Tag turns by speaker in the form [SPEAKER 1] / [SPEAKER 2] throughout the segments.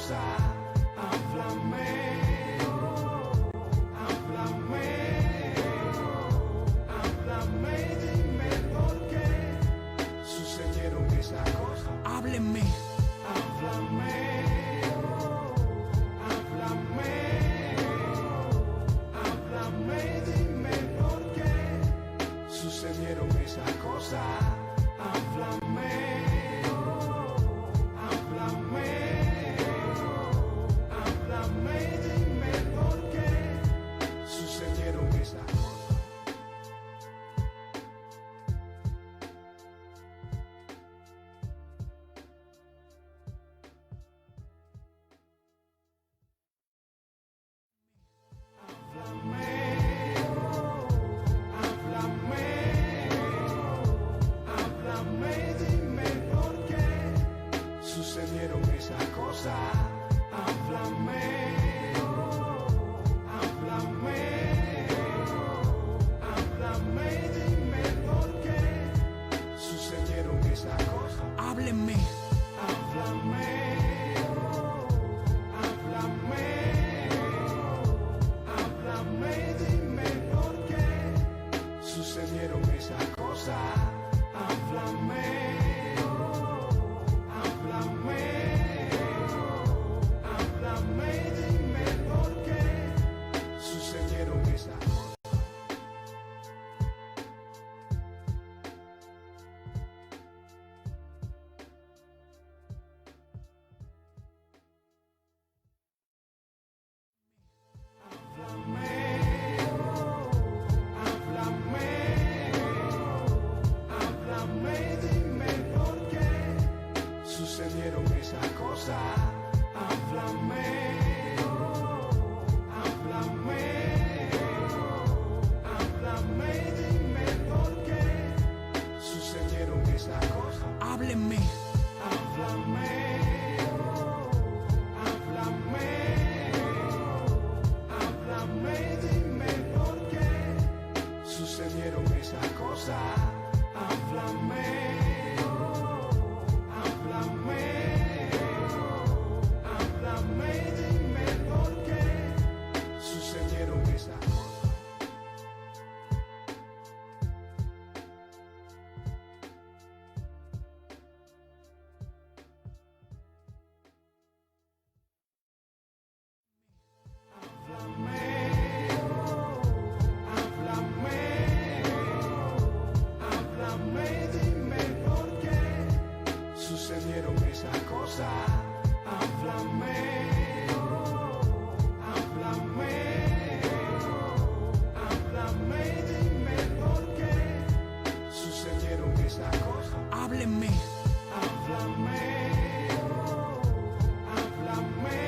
[SPEAKER 1] cosa. Háblame, háblame, háblame y dime por qué sucedieron esas cosas.
[SPEAKER 2] Háblenme,
[SPEAKER 1] Háblame, háblame, háblame y dime por qué sucedieron esas cosas. Háblame, háblame, háblame y dime por qué sucedieron esas cosas. Háblame y dime por qué sucedieron esas cosas. Háblame, háblame, háblame y dime por qué sucedieron esas cosas.
[SPEAKER 2] háblenme,
[SPEAKER 1] Háblame, háblame, háblame y dime por qué sucedieron esas cosas. Háblame, háblame, háblame y dime por qué sucedieron esas cosas. Háblame y dime por qué sucedieron esas cosas. Háblame, háblame, háblame y dime por qué sucedieron esas cosas.
[SPEAKER 2] háblenme,
[SPEAKER 1] Háblame, háblame, háblame y dime por qué sucedieron esas cosas. Háblame, háblame, háblame y dime por qué sucedieron esas cosas. Háblame, háblame, háblame y dime por qué sucedieron esas cosas. Háblame, háblame, háblame y dime por qué sucedieron esas cosas.
[SPEAKER 2] háblenme,
[SPEAKER 1] Háblame, háblame,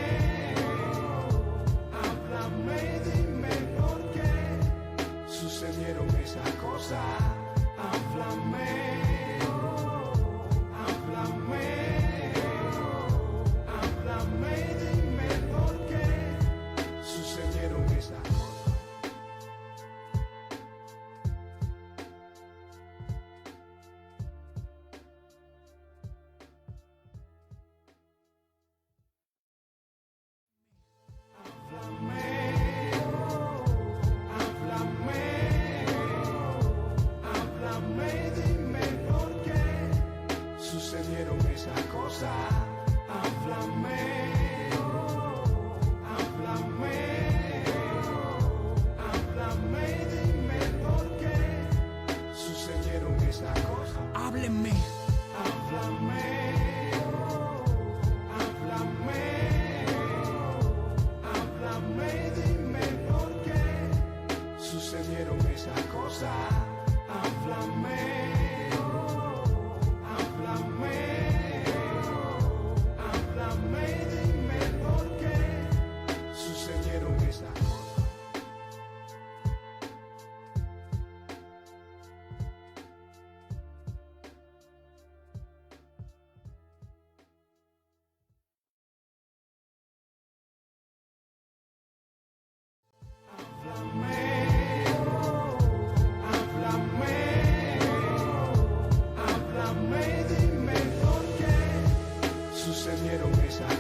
[SPEAKER 1] háblame y dime por qué sucedieron esas cosas. Háblame, háblame, háblame y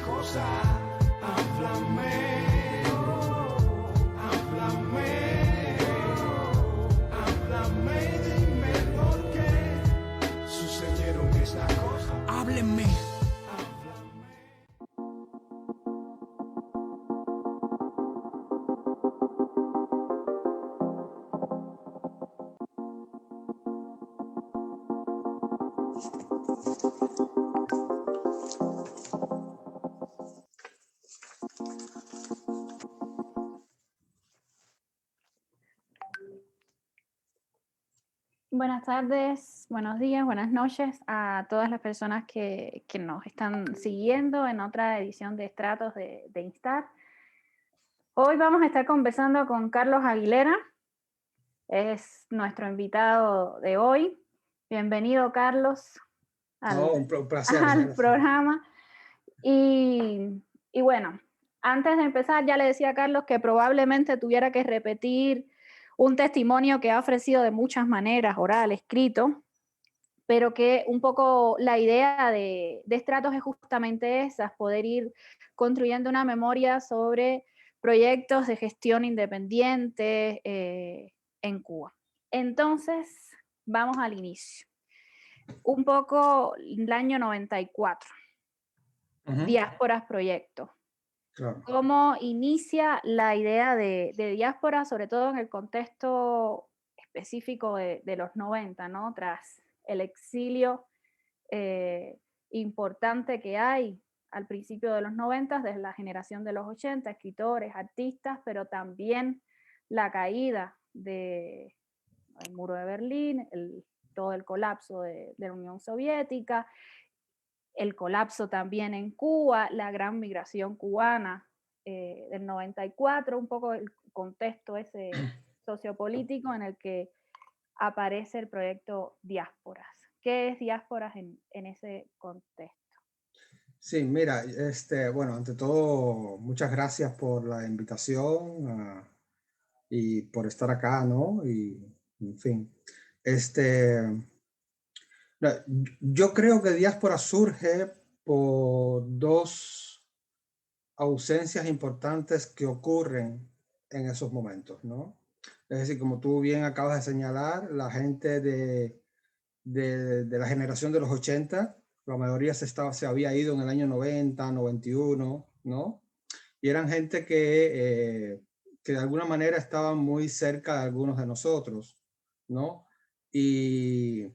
[SPEAKER 1] cosa. Háblame, háblame, háblame y dime por qué sucedieron estas cosas.
[SPEAKER 2] Háblenme.
[SPEAKER 3] Buenas tardes, buenos días, buenas noches a todas las personas que nos están siguiendo en otra edición de Estratos de Instar. Hoy vamos a estar conversando con Carlos Aguilera, es nuestro invitado de hoy. Bienvenido, Carlos,
[SPEAKER 4] un placer,
[SPEAKER 3] al programa. Y bueno, antes de empezar ya le decía a Carlos que probablemente tuviera que repetir un testimonio que ha ofrecido de muchas maneras, oral, escrito, pero que un poco la idea de Estratos es justamente esa, poder ir construyendo una memoria sobre proyectos de gestión independiente en Cuba. Entonces, vamos al inicio. Un poco el año 94, Diásporas Proyecto.
[SPEAKER 4] Claro.
[SPEAKER 3] ¿Cómo inicia la idea de diáspora, sobre todo en el contexto específico de los 90, ¿no? Tras el exilio importante que hay al principio de los 90, desde la generación de los 80, escritores, artistas, pero también la caída del muro de Berlín, todo el colapso de la Unión Soviética, el colapso también en Cuba, la gran migración cubana del 94, un poco el contexto ese sociopolítico en el que aparece el proyecto Diásporas. ¿Qué es Diásporas en ese contexto?
[SPEAKER 4] Sí, mira, bueno, ante todo, muchas gracias por la invitación y por estar acá, ¿no? Y, en fin, yo creo que Diáspora surge por dos ausencias importantes que ocurren en esos momentos, ¿no? Es decir, como tú bien acabas de señalar, la gente de la generación de los 80, la mayoría se había ido en el año 90, 91, ¿no? Y eran gente que de alguna manera estaban muy cerca de algunos de nosotros, ¿no? Y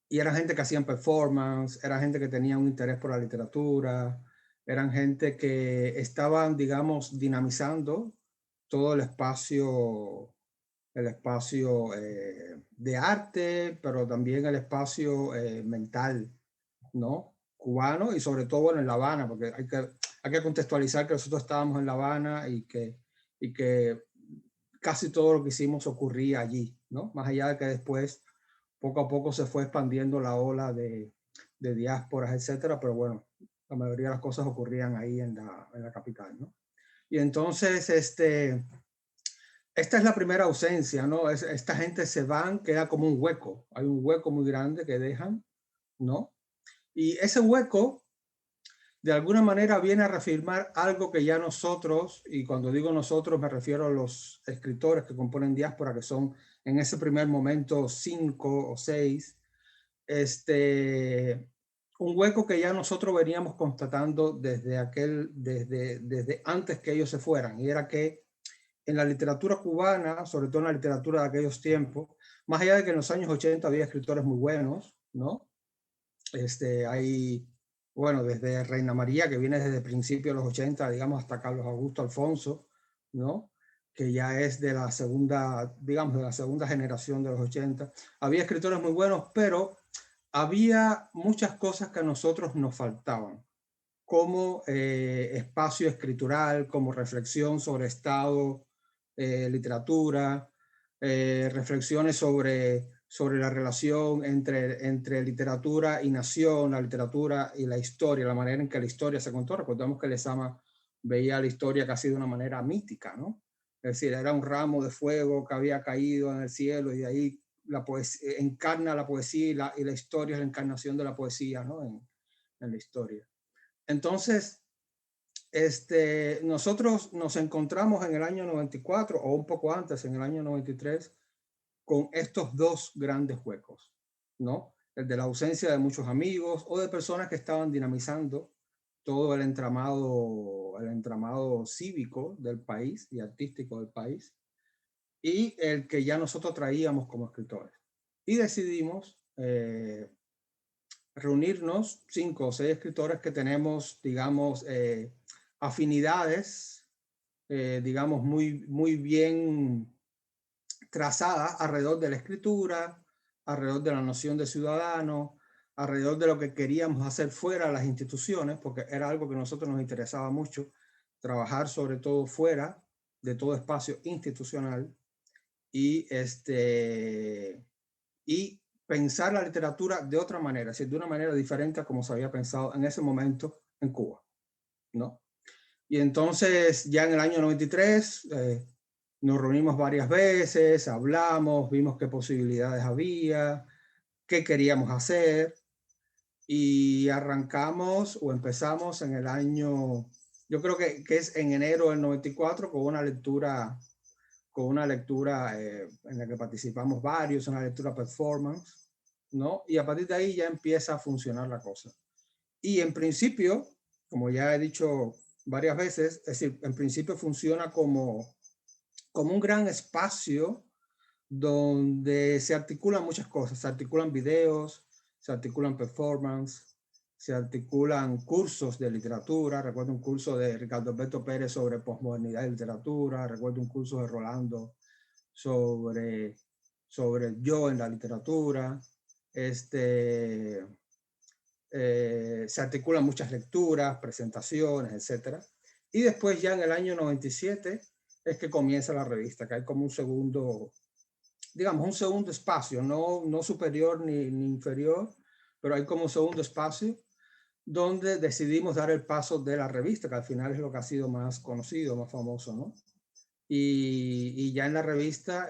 [SPEAKER 4] eran gente que hacían performance, era gente que tenía un interés por la literatura, eran gente que estaban, digamos, dinamizando todo el espacio de arte, pero también el espacio mental, ¿no? Cubano y sobre todo, bueno, en La Habana, porque hay que contextualizar que nosotros estábamos en La Habana y que casi todo lo que hicimos ocurría allí, ¿no? Más allá de que después, poco a poco se fue expandiendo la ola de diásporas, etcétera, pero bueno, la mayoría de las cosas ocurrían ahí en la capital, ¿no? Y entonces, esta es la primera ausencia, ¿no? Esta gente se van, queda como un hueco. Hay un hueco muy grande que dejan, ¿no? Y ese hueco, de alguna manera, viene a reafirmar algo que ya nosotros, y cuando digo nosotros me refiero a los escritores que componen Diáspora, que son en ese primer momento 5 o 6, un hueco que ya nosotros veníamos constatando desde antes que ellos se fueran, y era que en la literatura cubana, sobre todo en la literatura de aquellos tiempos, más allá de que en los años 80 había escritores muy buenos, ¿no? Hay, bueno, desde Reina María, que viene desde principios de los 80, digamos, hasta Carlos Augusto Alfonso, ¿no? Que ya es de la segunda, digamos, de la segunda generación de los 80. Había escritores muy buenos, pero había muchas cosas que a nosotros nos faltaban, como espacio escritural, como reflexión sobre Estado, literatura, reflexiones sobre la relación entre literatura y nación, la literatura y la historia, la manera en que la historia se contó. Recordemos que Lezama veía la historia casi de una manera mítica, ¿no? Es decir, era un ramo de fuego que había caído en el cielo y de ahí la poesía, encarna la poesía y la historia es la encarnación de la poesía, ¿no? En la historia. Entonces, nosotros nos encontramos en el año 94 o un poco antes, en el año 93, con estos dos grandes huecos, ¿no? El de la ausencia de muchos amigos o de personas que estaban dinamizando todo el entramado cívico del país y artístico del país, y el que ya nosotros traíamos como escritores. Y decidimos reunirnos 5 o 6 escritores que tenemos, digamos, afinidades, digamos, muy bien trazadas alrededor de la escritura, alrededor de la noción de ciudadano, alrededor de lo que queríamos hacer fuera de las instituciones, porque era algo que a nosotros nos interesaba mucho, trabajar sobre todo fuera de todo espacio institucional y, y pensar la literatura de otra manera, es decir, de una manera diferente a como se había pensado en ese momento en Cuba, ¿no? Y entonces ya en el año 93 nos reunimos varias veces, hablamos, vimos qué posibilidades había, qué queríamos hacer, y arrancamos o empezamos en el año, yo creo que es en enero del 94, con una lectura en la que participamos varios, una lectura performance, ¿no? Y a partir de ahí ya empieza a funcionar la cosa. Y en principio, como ya he dicho varias veces, es decir, en principio funciona como un gran espacio donde se articulan muchas cosas. Se articulan videos, se articulan performance, se articulan cursos de literatura. Recuerdo un curso de Ricardo Alberto Pérez sobre posmodernidad y literatura. Recuerdo un curso de Rolando sobre yo en la literatura. Se articulan muchas lecturas, presentaciones, etcétera. Y después ya en el año 97 es que comienza la revista, que hay como un segundo, digamos, un segundo espacio, no superior ni inferior, pero hay como un segundo espacio donde decidimos dar el paso de la revista, que al final es lo que ha sido más conocido, más famoso, ¿no? Y ya en la revista,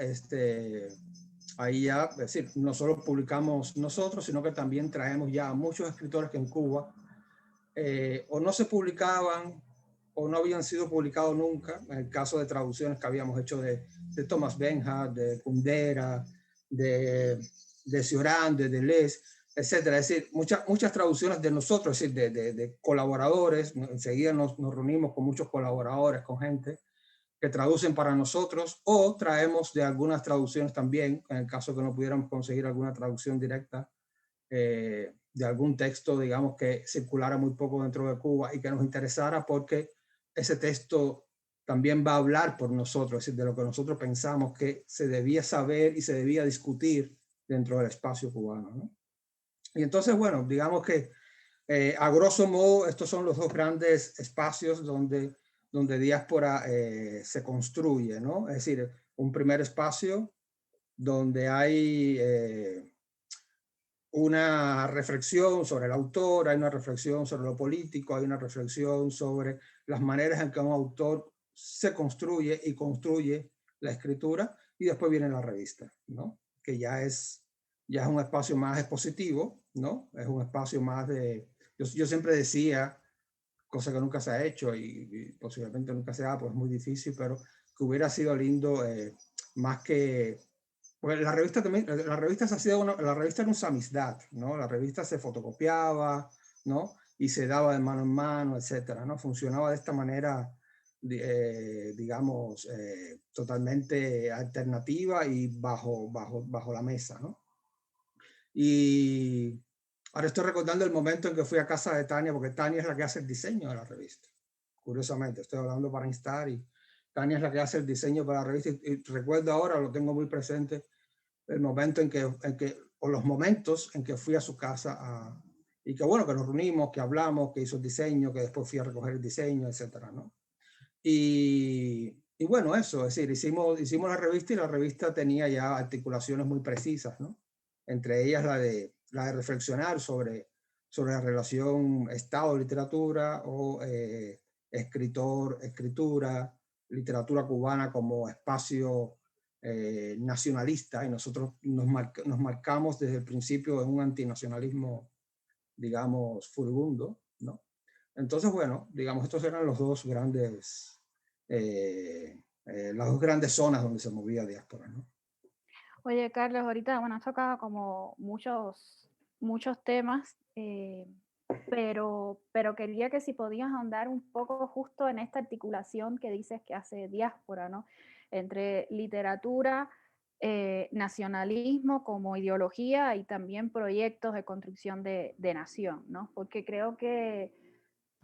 [SPEAKER 4] ahí ya, es decir, no solo publicamos nosotros, sino que también traemos ya a muchos escritores que en Cuba o no se publicaban o no habían sido publicados nunca, en el caso de traducciones que habíamos hecho de Thomas Benja, de Kundera, de Cioran, de Deleuze, etcétera. Es decir, muchas traducciones de nosotros, es decir, de colaboradores. Enseguida nos reunimos con muchos colaboradores, con gente que traducen para nosotros, o traemos de algunas traducciones también, en el caso que no pudiéramos conseguir alguna traducción directa de algún texto, digamos, que circulara muy poco dentro de Cuba y que nos interesara porque ese texto también va a hablar por nosotros, es decir, de lo que nosotros pensamos que se debía saber y se debía discutir dentro del espacio cubano, ¿no? Y entonces, bueno, digamos que a grosso modo estos son los dos grandes espacios donde diáspora se construye, ¿no? Es decir, un primer espacio donde hay una reflexión sobre el autor, hay una reflexión sobre lo político, hay una reflexión sobre las maneras en que un autor se construye y construye la escritura, y después viene la revista, ¿no? Que ya es un espacio más expositivo, ¿no? Es un espacio más de... Yo siempre decía, cosa que nunca se ha hecho y posiblemente nunca se haga, pues es muy difícil, pero que hubiera sido lindo más que... Porque la revista también, la revista se hacía la revista era un samizdat, ¿no? La revista se fotocopiaba, ¿no? Y se daba de mano en mano, etcétera, ¿no? Funcionaba de esta manera, digamos, totalmente alternativa y bajo la mesa, ¿no? Y ahora estoy recordando el momento en que fui a casa de Tania, porque Tania es la que hace el diseño de la revista. Curiosamente, estoy hablando para Instar y Tania es la que hace el diseño para la revista. Y recuerdo ahora, lo tengo muy presente, el momento o los momentos en que fui a su casa y que bueno, que nos reunimos, que hablamos, que hizo el diseño, que después fui a recoger el diseño, etcétera, ¿no? Y bueno, eso, es decir, hicimos la revista y la revista tenía ya articulaciones muy precisas, ¿no? Entre ellas la de reflexionar sobre la relación Estado-literatura o escritura, literatura cubana como espacio nacionalista, y nosotros nos marcamos desde el principio en un antinacionalismo, digamos, furibundo, ¿no? Entonces, bueno, digamos, estos eran los dos grandes, las dos grandes zonas donde se movía diáspora, ¿no?
[SPEAKER 3] Oye, Carlos, ahorita, bueno, has tocado como muchos temas, pero quería que si podías ahondar un poco justo en esta articulación que dices que hace diáspora, ¿no? Entre literatura, nacionalismo como ideología y también proyectos de construcción de nación, ¿no? Porque creo que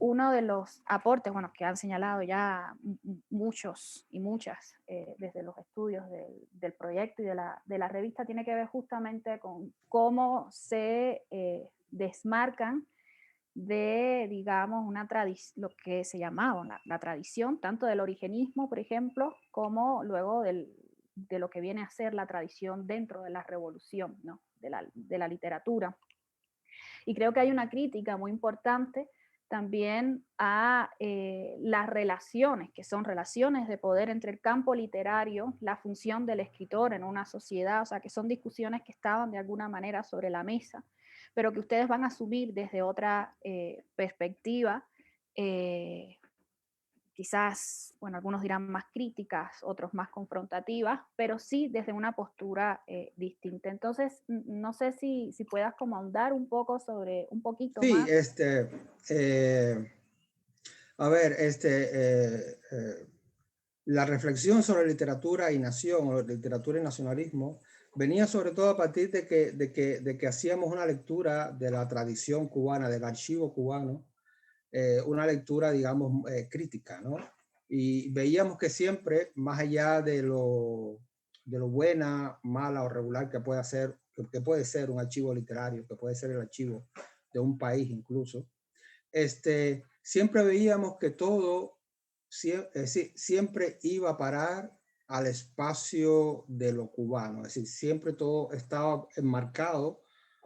[SPEAKER 3] uno de los aportes, bueno, que han señalado ya muchos y muchas desde los estudios del proyecto y de la revista, tiene que ver justamente con cómo se desmarcan de, digamos, lo que se llamaba la tradición, tanto del origenismo, por ejemplo, como luego de lo que viene a ser la tradición dentro de la revolución, ¿no? de la literatura. Y creo que hay una crítica muy importante también a las relaciones, que son relaciones de poder entre el campo literario, la función del escritor en una sociedad, o sea, que son discusiones que estaban de alguna manera sobre la mesa, pero que ustedes van a asumir desde otra perspectiva, quizás, bueno, algunos dirán más críticas, otros más confrontativas, pero sí desde una postura distinta. Entonces, no sé si puedas como ahondar un poco sobre, un poquito
[SPEAKER 4] Sí,
[SPEAKER 3] más.
[SPEAKER 4] a ver, la reflexión sobre literatura y nación, o literatura y nacionalismo, venía sobre todo a partir de que hacíamos una lectura de la tradición cubana, del archivo cubano, una lectura, digamos, crítica, ¿no? Y veíamos que siempre, más allá de lo buena, mala o regular que puede ser un archivo literario, que puede ser el archivo de un país incluso, siempre veíamos que todo siempre iba a parar al espacio de lo cubano, es decir, siempre todo estaba enmarcado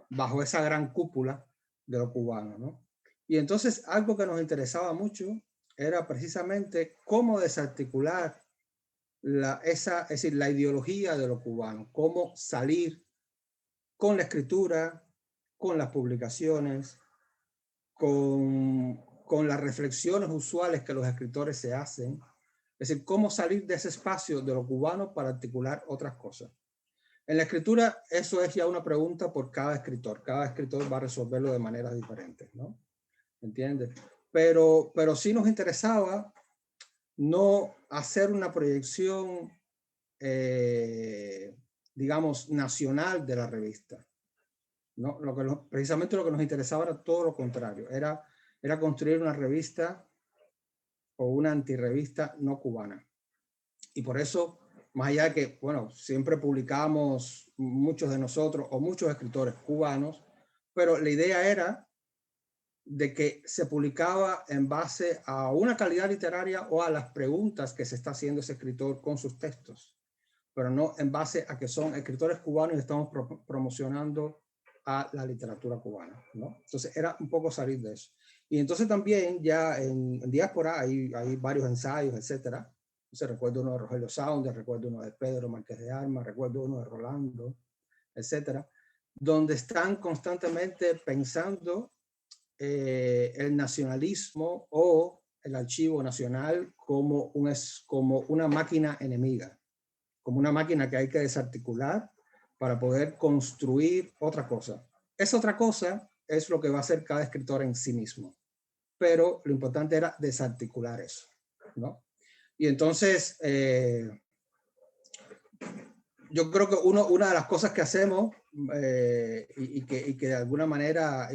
[SPEAKER 4] bajo esa gran cúpula de lo cubano, ¿no? Y entonces algo que nos interesaba mucho era precisamente cómo desarticular es decir, la ideología de lo cubano, cómo salir con la escritura, con las publicaciones, con las reflexiones usuales que los escritores se hacen, es decir, cómo salir de ese espacio de lo cubano para articular otras cosas. En la escritura eso es ya una pregunta por cada escritor va a resolverlo de maneras diferentes, ¿no? ¿Entiendes? Pero sí nos interesaba no hacer una proyección, digamos, nacional de la revista, ¿no? Precisamente lo que nos interesaba era todo lo contrario, era construir una revista o una antirrevista no cubana. Y por eso, más allá de que, bueno, siempre publicamos muchos de nosotros o muchos escritores cubanos, pero la idea era de que se publicaba en base a una calidad literaria o a las preguntas que se está haciendo ese escritor con sus textos, pero no en base a que son escritores cubanos y estamos promocionando a la literatura cubana, ¿no? Entonces era un poco salir de eso. Y entonces también ya en diáspora hay varios ensayos, etcétera. Entonces recuerdo uno de Rogelio Saunders, recuerdo uno de Pedro Márquez de Armas, recuerdo uno de Rolando, etcétera, donde están constantemente pensando el nacionalismo o el archivo nacional como una máquina enemiga, como una máquina que hay que desarticular para poder construir otra cosa. Esa otra cosa es lo que va a hacer cada escritor en sí mismo, pero lo importante era desarticular eso, ¿no? Y entonces, yo creo que una de las cosas que hacemos y que de alguna manera,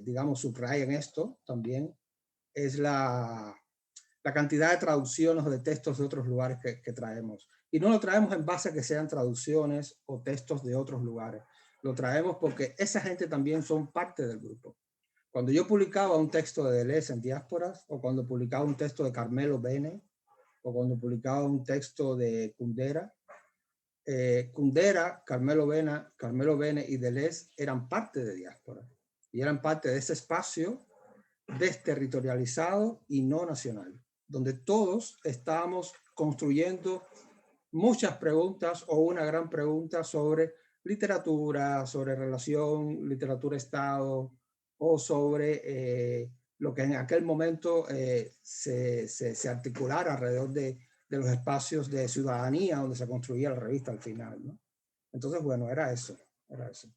[SPEAKER 4] digamos, subrayan esto también, es la cantidad de traducciones o de textos de otros lugares que traemos. Y no lo traemos en base a que sean traducciones o textos de otros lugares. Lo traemos porque esa gente también son parte del grupo. Cuando yo publicaba un texto de Deleuze en Diásporas, o cuando publicaba un texto de Carmelo Bene, o cuando publicaba un texto de Kundera, Kundera, Carmelo Bene y Deleuze eran parte de Diáspora y eran parte de ese espacio desterritorializado y no nacional, donde todos estábamos construyendo muchas preguntas o una gran pregunta sobre literatura, sobre relación literatura-estado o sobre lo que en aquel momento se articulara alrededor de los espacios de ciudadanía donde se construía la revista al final, ¿no? Entonces, bueno, era eso, era eso.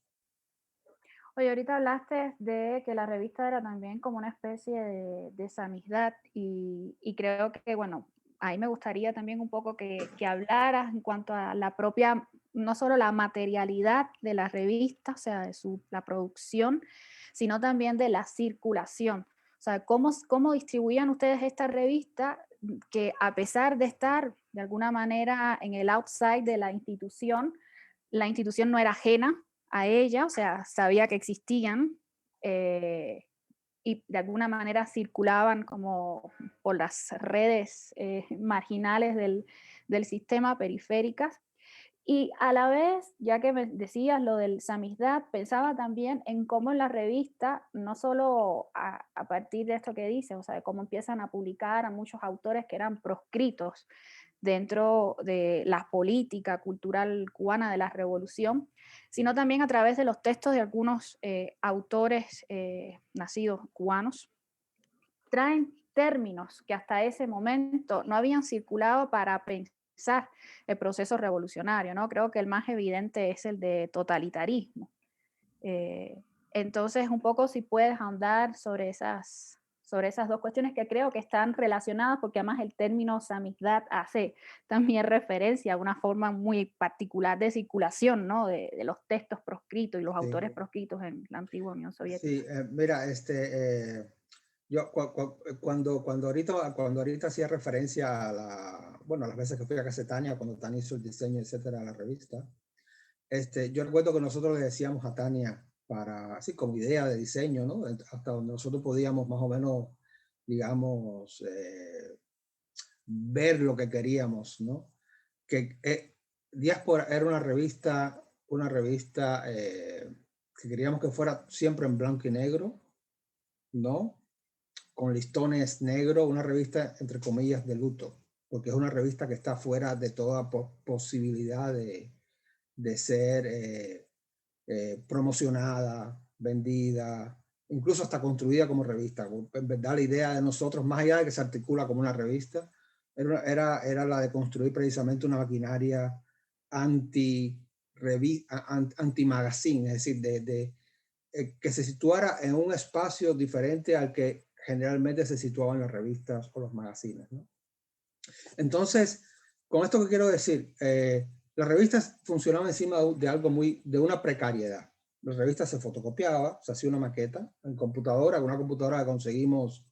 [SPEAKER 3] Oye, ahorita hablaste de que la revista era también como una especie de samizdat y creo que, bueno, ahí me gustaría también un poco que hablaras en cuanto a la propia, no solo la materialidad de la revista, o sea, de la producción, sino también de la circulación. O sea, cómo distribuían ustedes esta revista que a pesar de estar de alguna manera en el outside de la institución no era ajena a ella, o sea, sabía que existían y de alguna manera circulaban como por las redes marginales del sistema, periféricas. Y a la vez, ya que me decías lo del samizdat, pensaba también en cómo en la revista, no solo a partir de esto que dices, o sea, de cómo empiezan a publicar a muchos autores que eran proscritos dentro de la política cultural cubana de la revolución, sino también a través de los textos de algunos autores nacidos cubanos, traen términos que hasta ese momento no habían circulado para pensar el proceso revolucionario, ¿no? Creo que el más evidente es el de totalitarismo. Entonces, un poco si puedes ahondar sobre esas dos cuestiones que creo que están relacionadas, porque además el término samizdat hace también referencia a una forma muy particular de circulación, ¿no? de los textos proscritos y los
[SPEAKER 4] Sí,
[SPEAKER 3] autores proscritos en la antigua Unión Soviética.
[SPEAKER 4] sí, mira, yo cuando ahorita hacía referencia a bueno, a las veces que fui a casa de Tania, cuando Tania hizo el diseño, etcétera, de la revista, yo recuerdo que nosotros le decíamos a Tania así como idea de diseño, ¿no? Hasta donde nosotros podíamos más o menos, digamos, ver lo que queríamos, ¿no? Que Diáspora era una revista que queríamos que fuera siempre en blanco y negro, ¿no? Con listones negros, una revista entre comillas de luto, porque es una revista que está fuera de toda posibilidad de ser promocionada, vendida, incluso hasta construida como revista. En verdad, la idea de nosotros, más allá de que se articula como una revista, era la de construir precisamente una maquinaria anti-magazine, es decir, que se situara en un espacio diferente al que generalmente se situaban las revistas o los magazines, ¿no? Entonces, con esto que quiero decir, las revistas funcionaban encima de algo de una precariedad. Las revistas se fotocopiaba, se hacía una maqueta en computadora, una computadora que conseguimos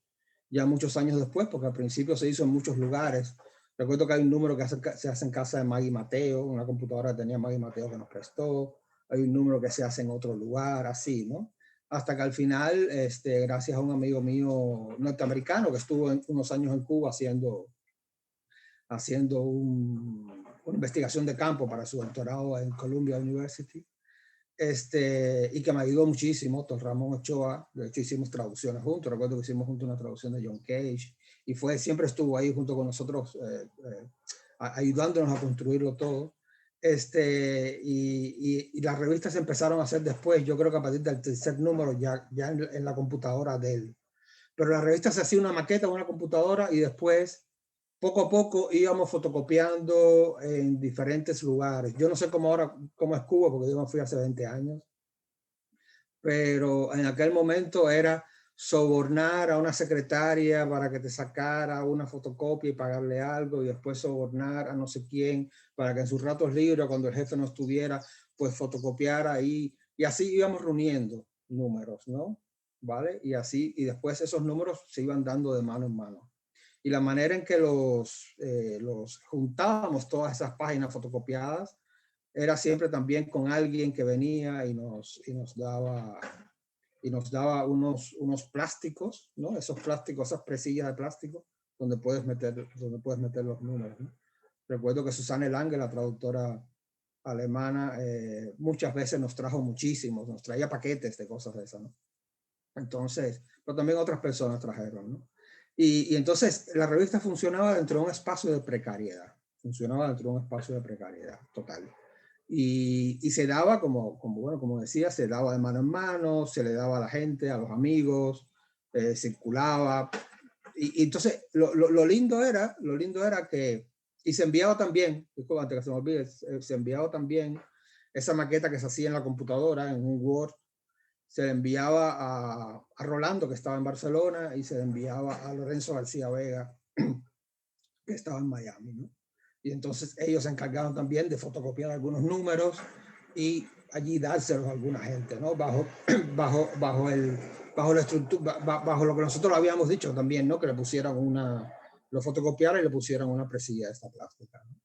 [SPEAKER 4] ya muchos años después, porque al principio se hizo en muchos lugares. Recuerdo que hay un número que se hace en casa de Maggie Mateo, una computadora que tenía Maggie Mateo que nos prestó. Hay un número que se hace en otro lugar, así, ¿no? Hasta que al final, gracias a un amigo mío norteamericano que estuvo unos años en Cuba haciendo una investigación de campo para su doctorado en Columbia University, y que me ayudó muchísimo, don Ramón Ochoa. De hecho hicimos traducciones juntos, recuerdo que hicimos juntos una traducción de John Cage, y siempre estuvo ahí junto con nosotros, ayudándonos a construirlo todo. Y las revistas se empezaron a hacer después, yo creo que a partir del tercer número, ya en la computadora de él. Pero la revista se hacía una maqueta en una computadora y después poco a poco íbamos fotocopiando en diferentes lugares. Yo no sé cómo es Cuba, porque yo me fui hace 20 años, pero en aquel momento era sobornar a una secretaria para que te sacara una fotocopia y pagarle algo, y después sobornar a no sé quién para que en sus ratos libres, cuando el jefe no estuviera, pues fotocopiara ahí, y así íbamos reuniendo números, ¿no? ¿Vale? Y así, y después esos números se iban dando de mano en mano. Y la manera en que los juntábamos, todas esas páginas fotocopiadas, era siempre también con alguien que venía y nos daba unos plásticos, ¿no? Esos plásticos, esas presillas de plástico donde puedes meter los números, ¿no? Recuerdo que Susanne Lange, la traductora alemana, muchas veces nos trajo muchísimos, nos traía paquetes de cosas de esas, ¿no? Entonces, pero también otras personas trajeron, ¿no? Y entonces la revista funcionaba dentro de un espacio de precariedad, total. Y se daba, como decía, se daba de mano en mano, se le daba a la gente, a los amigos, circulaba. Y entonces lo lindo era que, y se enviaba también, antes que se me olvide, se enviaba también esa maqueta que se hacía en la computadora, en un Word, se le enviaba a Rolando, que estaba en Barcelona, y se le enviaba a Lorenzo García Vega, que estaba en Miami, ¿no? Y entonces ellos se encargaron también de fotocopiar algunos números y allí dárselos a alguna gente, ¿no? Bajo la estructura, bajo lo que nosotros habíamos dicho también, ¿no? Que le pusieran lo fotocopiaran y le pusieran una presilla de esta plástica, ¿no?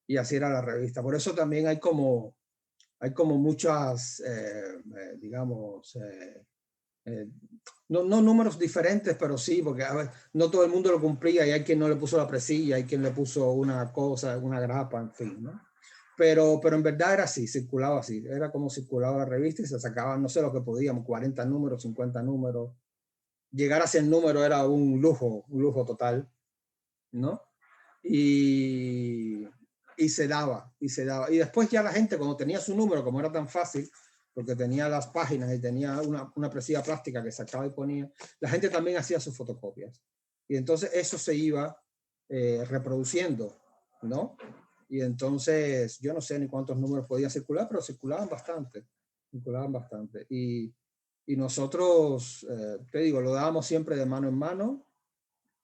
[SPEAKER 4] Y así era la revista. Por eso también hay como muchas, digamos, no números diferentes, pero sí, porque a ver, no todo el mundo lo cumplía y hay quien no le puso la presilla, hay quien le puso una cosa, una grapa, en fin, ¿no? Pero en verdad era así, circulaba así, era como circulaba la revista y se sacaban, no sé lo que podíamos, 40 números, 50 números. Llegar a 100 números era un lujo total, ¿no? Y se daba. Y después ya la gente, cuando tenía su número, como era tan fácil, porque tenía las páginas y tenía una presilla plástica que sacaba y ponía, la gente también hacía sus fotocopias. Y entonces eso se iba reproduciendo, ¿no? Y entonces yo no sé ni cuántos números podían circular, pero circulaban bastante. Y nosotros, te digo, lo dábamos siempre de mano en mano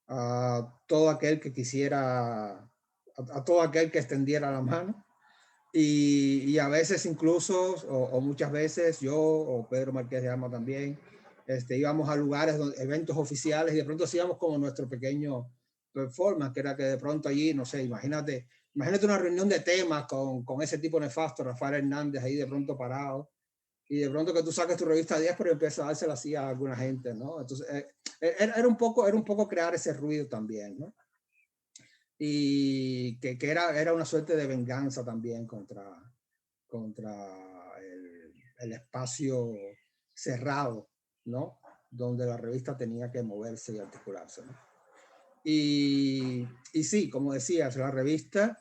[SPEAKER 4] a todo aquel que quisiera, a todo aquel que extendiera la mano. Y a veces incluso, o muchas veces yo o Pedro Marqués de Alma también, íbamos a lugares, eventos oficiales, y de pronto hacíamos como nuestro pequeño performance, que era que de pronto allí, no sé, imagínate una reunión de temas con ese tipo nefasto, Rafael Hernández, ahí de pronto parado, y de pronto que tú saques tu revista 10, pero empiezas a dársela así a alguna gente, ¿no? Entonces, era un poco crear ese ruido también, ¿no? Y que era una suerte de venganza también contra el espacio cerrado, ¿no? Donde la revista tenía que moverse y articularse, ¿no? Y sí, como decías, la revista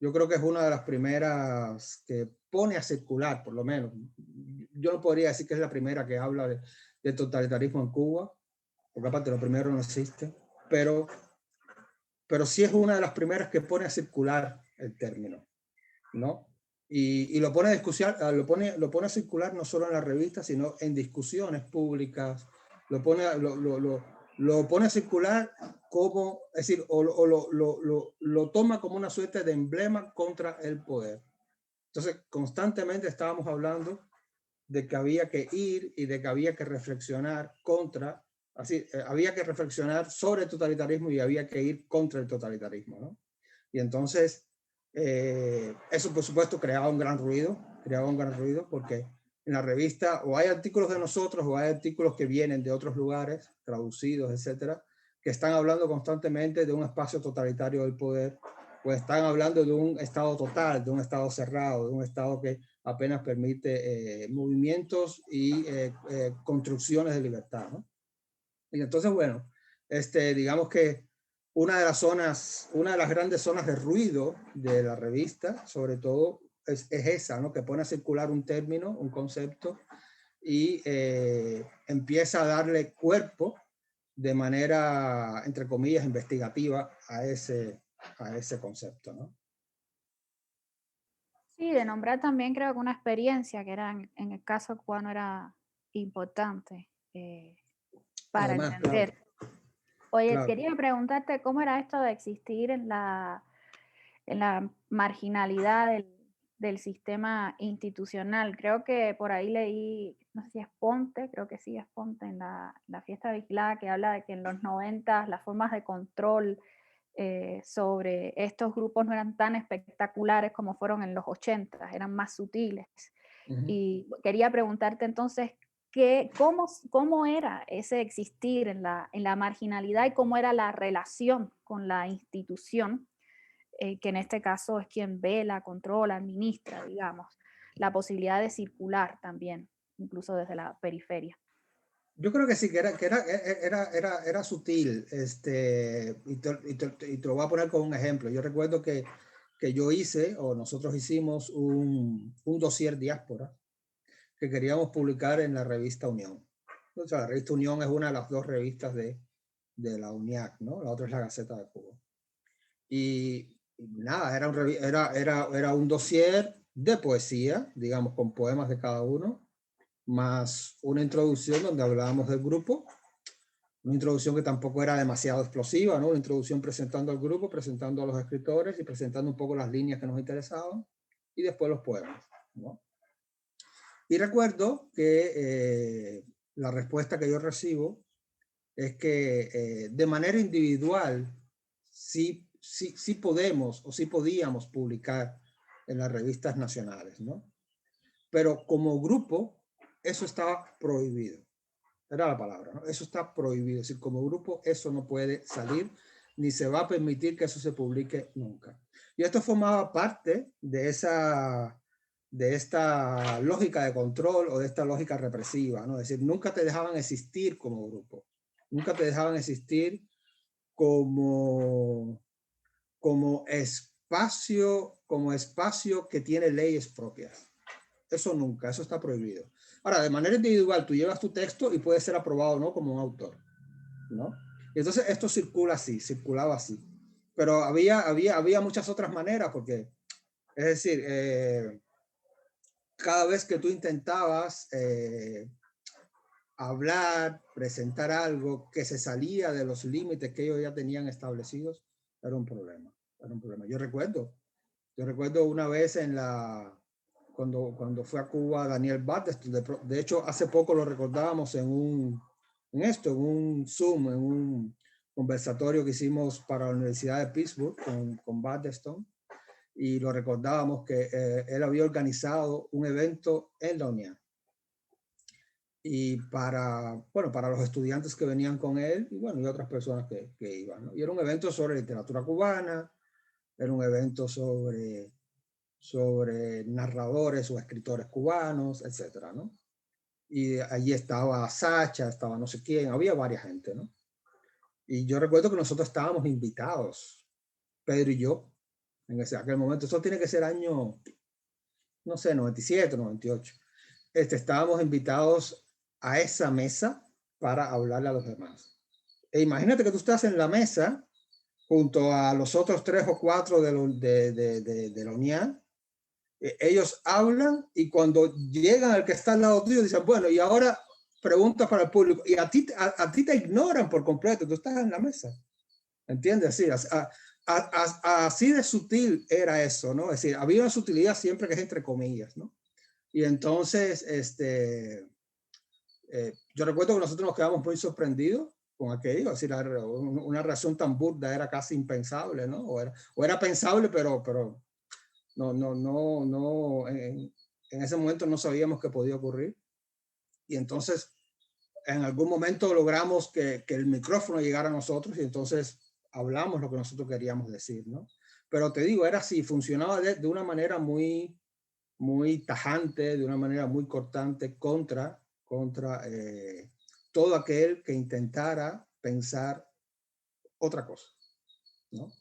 [SPEAKER 4] yo creo que es una de las primeras que pone a circular, por lo menos. Yo no podría decir que es la primera que habla de totalitarismo en Cuba, porque aparte lo primero no existe, pero sí es una de las primeras que pone a circular el término, ¿no? Y lo pone a discusión, lo pone a circular no solo en la revista, sino en discusiones públicas, lo pone a circular como, es decir, lo toma como una suerte de emblema contra el poder. Entonces, constantemente estábamos hablando de que había que ir y de que había que reflexionar contra, había que reflexionar sobre el totalitarismo y había que ir contra el totalitarismo, ¿no? Y entonces, eso por supuesto creaba un gran ruido porque en la revista o hay artículos de nosotros o hay artículos que vienen de otros lugares, traducidos, etcétera, que están hablando constantemente de un espacio totalitario del poder, o están hablando de un estado total, de un estado cerrado, de un estado que apenas permite movimientos y construcciones de libertad, ¿no? Y entonces, bueno, digamos que una de las grandes zonas de ruido de la revista, sobre todo, es esa, ¿no? Que pone a circular un término, un concepto, y empieza a darle cuerpo de manera, entre comillas, investigativa a ese concepto, ¿no?
[SPEAKER 3] Sí, de nombrar también creo que una experiencia que era en el caso cubano era importante para
[SPEAKER 4] Además,
[SPEAKER 3] entender. Oye,
[SPEAKER 4] claro.
[SPEAKER 3] quería preguntarte cómo era esto de existir en la marginalidad del sistema institucional. Creo que por ahí leí, no sé si es Ponte, creo que sí es Ponte, en la fiesta vigilada, que habla de que en los 90 las formas de control sobre estos grupos no eran tan espectaculares como fueron en los 80, eran más sutiles.
[SPEAKER 4] Uh-huh.
[SPEAKER 3] Y quería preguntarte entonces, ¿cómo era ese existir en la marginalidad y cómo era la relación con la institución, que en este caso es quien vela, controla, administra, digamos, la posibilidad de circular también, incluso desde la periferia?
[SPEAKER 4] Yo creo que sí, que era sutil, y te lo voy a poner como un ejemplo. Yo recuerdo que yo hice, o nosotros hicimos un dossier diáspora que queríamos publicar en la revista Unión. O sea, la revista Unión es una de las dos revistas de la UNIAC, ¿no? La otra es la Gaceta de Cuba. Y nada, era un dossier de poesía, digamos, con poemas de cada uno, más una introducción donde hablábamos del grupo, una introducción que tampoco era demasiado explosiva, ¿no? Una introducción presentando al grupo, presentando a los escritores y presentando un poco las líneas que nos interesaban, y después los poemas, ¿no? Y recuerdo que la respuesta que yo recibo es que de manera individual sí podemos o sí podíamos publicar en las revistas nacionales, ¿no? Pero como grupo, eso estaba prohibido. Era la palabra, ¿no? Eso está prohibido. Es decir, como grupo, eso no puede salir, ni se va a permitir que eso se publique nunca. Y esto formaba parte de esta lógica de control o de esta lógica represiva, ¿no? Es decir, nunca te dejaban existir como grupo, nunca te dejaban existir como espacio que tiene leyes propias. Eso nunca, eso está prohibido. Ahora, de manera individual, tú llevas tu texto y puede ser aprobado, ¿no? Como un autor, ¿no? Y entonces esto circulaba así. Pero había muchas otras maneras, porque, es decir, cada vez que tú intentabas hablar, presentar algo que se salía de los límites que ellos ya tenían establecidos, era un problema. Era un problema. Yo recuerdo una vez cuando fue a Cuba Daniel Batteston, de hecho hace poco lo recordábamos en un Zoom, en un conversatorio que hicimos para la Universidad de Pittsburgh con Batteston, y lo recordábamos que él había organizado un evento en la UNIAC y para los estudiantes que venían con él y otras personas que iban, ¿no? Y era un evento sobre literatura cubana, era un evento sobre narradores o escritores cubanos, etcétera, ¿no? Y allí estaba Sacha, estaba no sé quién, había varias gente, ¿no? Y yo recuerdo que nosotros estábamos invitados, Pedro y yo, aquel momento. Eso tiene que ser año, no sé, 97, 98. Estábamos invitados a esa mesa para hablarle a los demás. E imagínate que tú estás en la mesa junto a los otros 3 o 4 de la UNIAC. Ellos hablan y cuando llegan al que está al lado tuyo dicen, bueno, y ahora preguntas para el público. Y a ti te ignoran por completo, tú estás en la mesa. ¿Entiendes? Así de sutil era eso, ¿no? Es decir, había una sutilidad siempre que es entre comillas, ¿no? Y entonces, yo recuerdo que nosotros nos quedamos muy sorprendidos con aquello, es decir, una reacción tan burda era casi impensable, ¿no? O era pensable, pero no, en ese momento no sabíamos que podía ocurrir. Y entonces, en algún momento logramos que el micrófono llegara a nosotros y entonces hablamos lo que nosotros queríamos decir, ¿no? Pero te digo, era así, funcionaba de una manera muy tajante, de una manera muy cortante contra todo aquel que intentara pensar otra cosa, ¿no?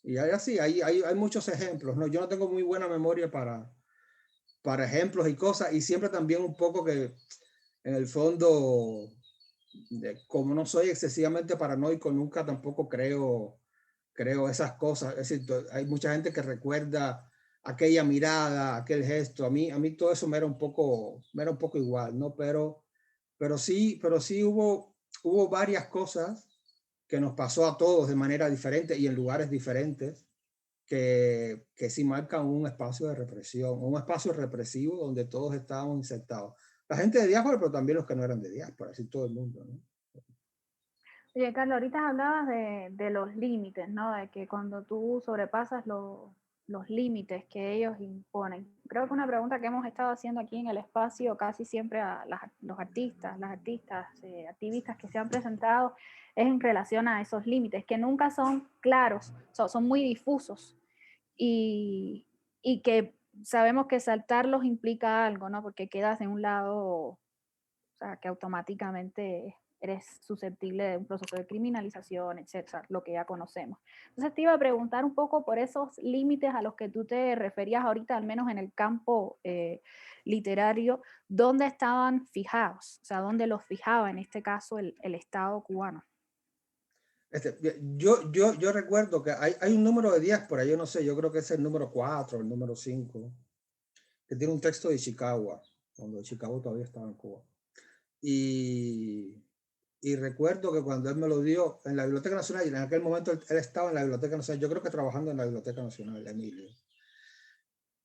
[SPEAKER 4] Y así, hay muchos ejemplos, ¿no? Yo no tengo muy buena memoria para ejemplos y cosas, y siempre también un poco que, en el fondo, como no soy excesivamente paranoico, nunca tampoco creo esas cosas. Es decir, hay mucha gente que recuerda aquella mirada, aquel gesto. A mí todo eso me era un poco igual, ¿no? Pero sí hubo varias cosas que nos pasó a todos de manera diferente y en lugares diferentes que sí marcan un espacio de represión, un espacio represivo donde todos estábamos insertados. La gente de diáspora, pero también los que no eran de diáspora, así todo el mundo, ¿no?
[SPEAKER 3] Oye, Carlos, ahorita hablabas de los límites, ¿no? De que cuando tú sobrepasas los límites que ellos imponen. Creo que una pregunta que hemos estado haciendo aquí en el espacio casi siempre a los artistas, las artistas, activistas que se han presentado, es en relación a esos límites, que nunca son claros, son muy difusos y que sabemos que saltarlos implica algo, ¿no? Porque quedas en un lado, o sea, que automáticamente eres susceptible de un proceso de criminalización, etcétera, lo que ya conocemos. Entonces te iba a preguntar un poco por esos límites a los que tú te referías ahorita, al menos en el campo literario, ¿dónde estaban fijados? O sea, ¿dónde los fijaba en este caso el Estado cubano?
[SPEAKER 4] Yo recuerdo que hay un número de diáspora, yo no sé, yo creo que es el número 4, el número 5, que tiene un texto de Chicago, cuando Chicago todavía estaba en Cuba. Y recuerdo que cuando él me lo dio en la Biblioteca Nacional, y en aquel momento él estaba en la Biblioteca Nacional, yo creo que trabajando en la Biblioteca Nacional, Emilio.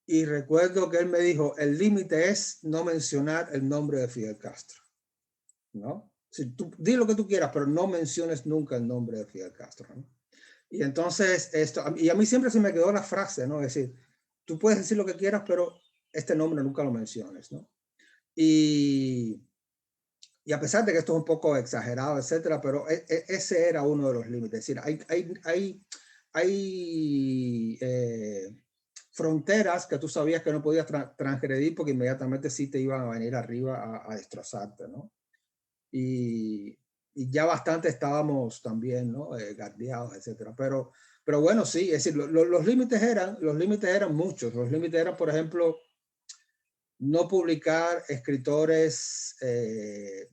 [SPEAKER 4] Y recuerdo que él me dijo, el límite es no mencionar el nombre de Fidel Castro, ¿no? Si tú, di lo que tú quieras, pero no menciones nunca el nombre de Fidel Castro, ¿no? Y entonces, y a mí siempre se me quedó la frase, ¿no? Es decir, tú puedes decir lo que quieras, pero este nombre nunca lo menciones, ¿no? Y a pesar de que esto es un poco exagerado, etcétera, pero ese era uno de los límites. Es decir, hay fronteras que tú sabías que no podías transgredir porque inmediatamente sí te iban a venir arriba a destrozarte, ¿no? Y ya bastante estábamos también, ¿no? Guardiados, etcétera. Pero bueno, sí, es decir, los límites eran muchos. Los límites eran, por ejemplo, no publicar escritores,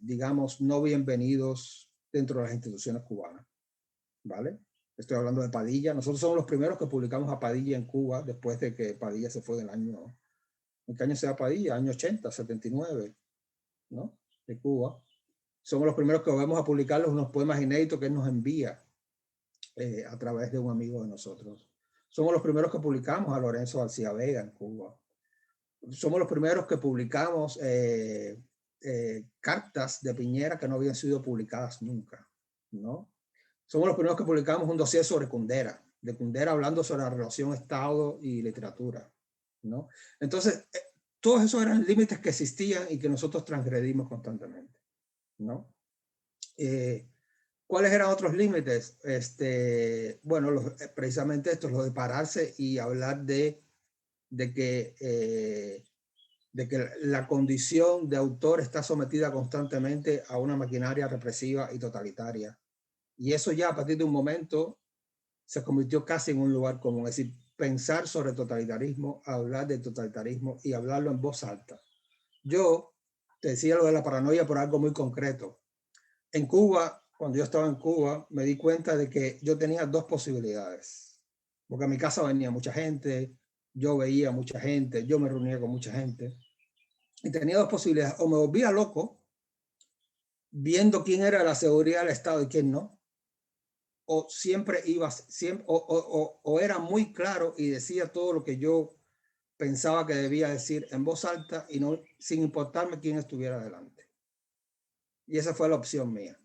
[SPEAKER 4] digamos, no bienvenidos dentro de las instituciones cubanas, ¿vale? Estoy hablando de Padilla. Nosotros somos los primeros que publicamos a Padilla en Cuba después de que Padilla se fue del año, ¿en qué año se va Padilla? Año 80, 79, ¿no? De Cuba. Somos los primeros que vamos a publicar unos poemas inéditos que él nos envía a través de un amigo de nosotros. Somos los primeros que publicamos a Lorenzo García Vega en Cuba. Somos los primeros que publicamos cartas de Piñera que no habían sido publicadas nunca, ¿no? Somos los primeros que publicamos un dossier sobre Kundera, de Kundera hablando sobre la relación Estado y literatura, ¿no? Entonces, todos esos eran límites que existían y que nosotros transgredimos constantemente, ¿no? ¿Cuáles eran otros límites? Bueno, precisamente estos, los de pararse y hablar de que la condición de autor está sometida constantemente a una maquinaria represiva y totalitaria. Y eso ya a partir de un momento se convirtió casi en un lugar común. Es decir, pensar sobre totalitarismo, hablar de totalitarismo y hablarlo en voz alta. Yo te decía lo de la paranoia por algo muy concreto. En Cuba, cuando yo estaba en Cuba, me di cuenta de que yo tenía dos posibilidades. Porque a mi casa venía mucha gente, yo veía mucha gente, yo me reunía con mucha gente. Y tenía dos posibilidades. O me volvía loco, viendo quién era la seguridad del Estado y quién no. O siempre iba, siempre, o era muy claro y decía todo lo que yo pensaba que debía decir en voz alta y no, sin importarme quién estuviera delante. Y esa fue la opción mía,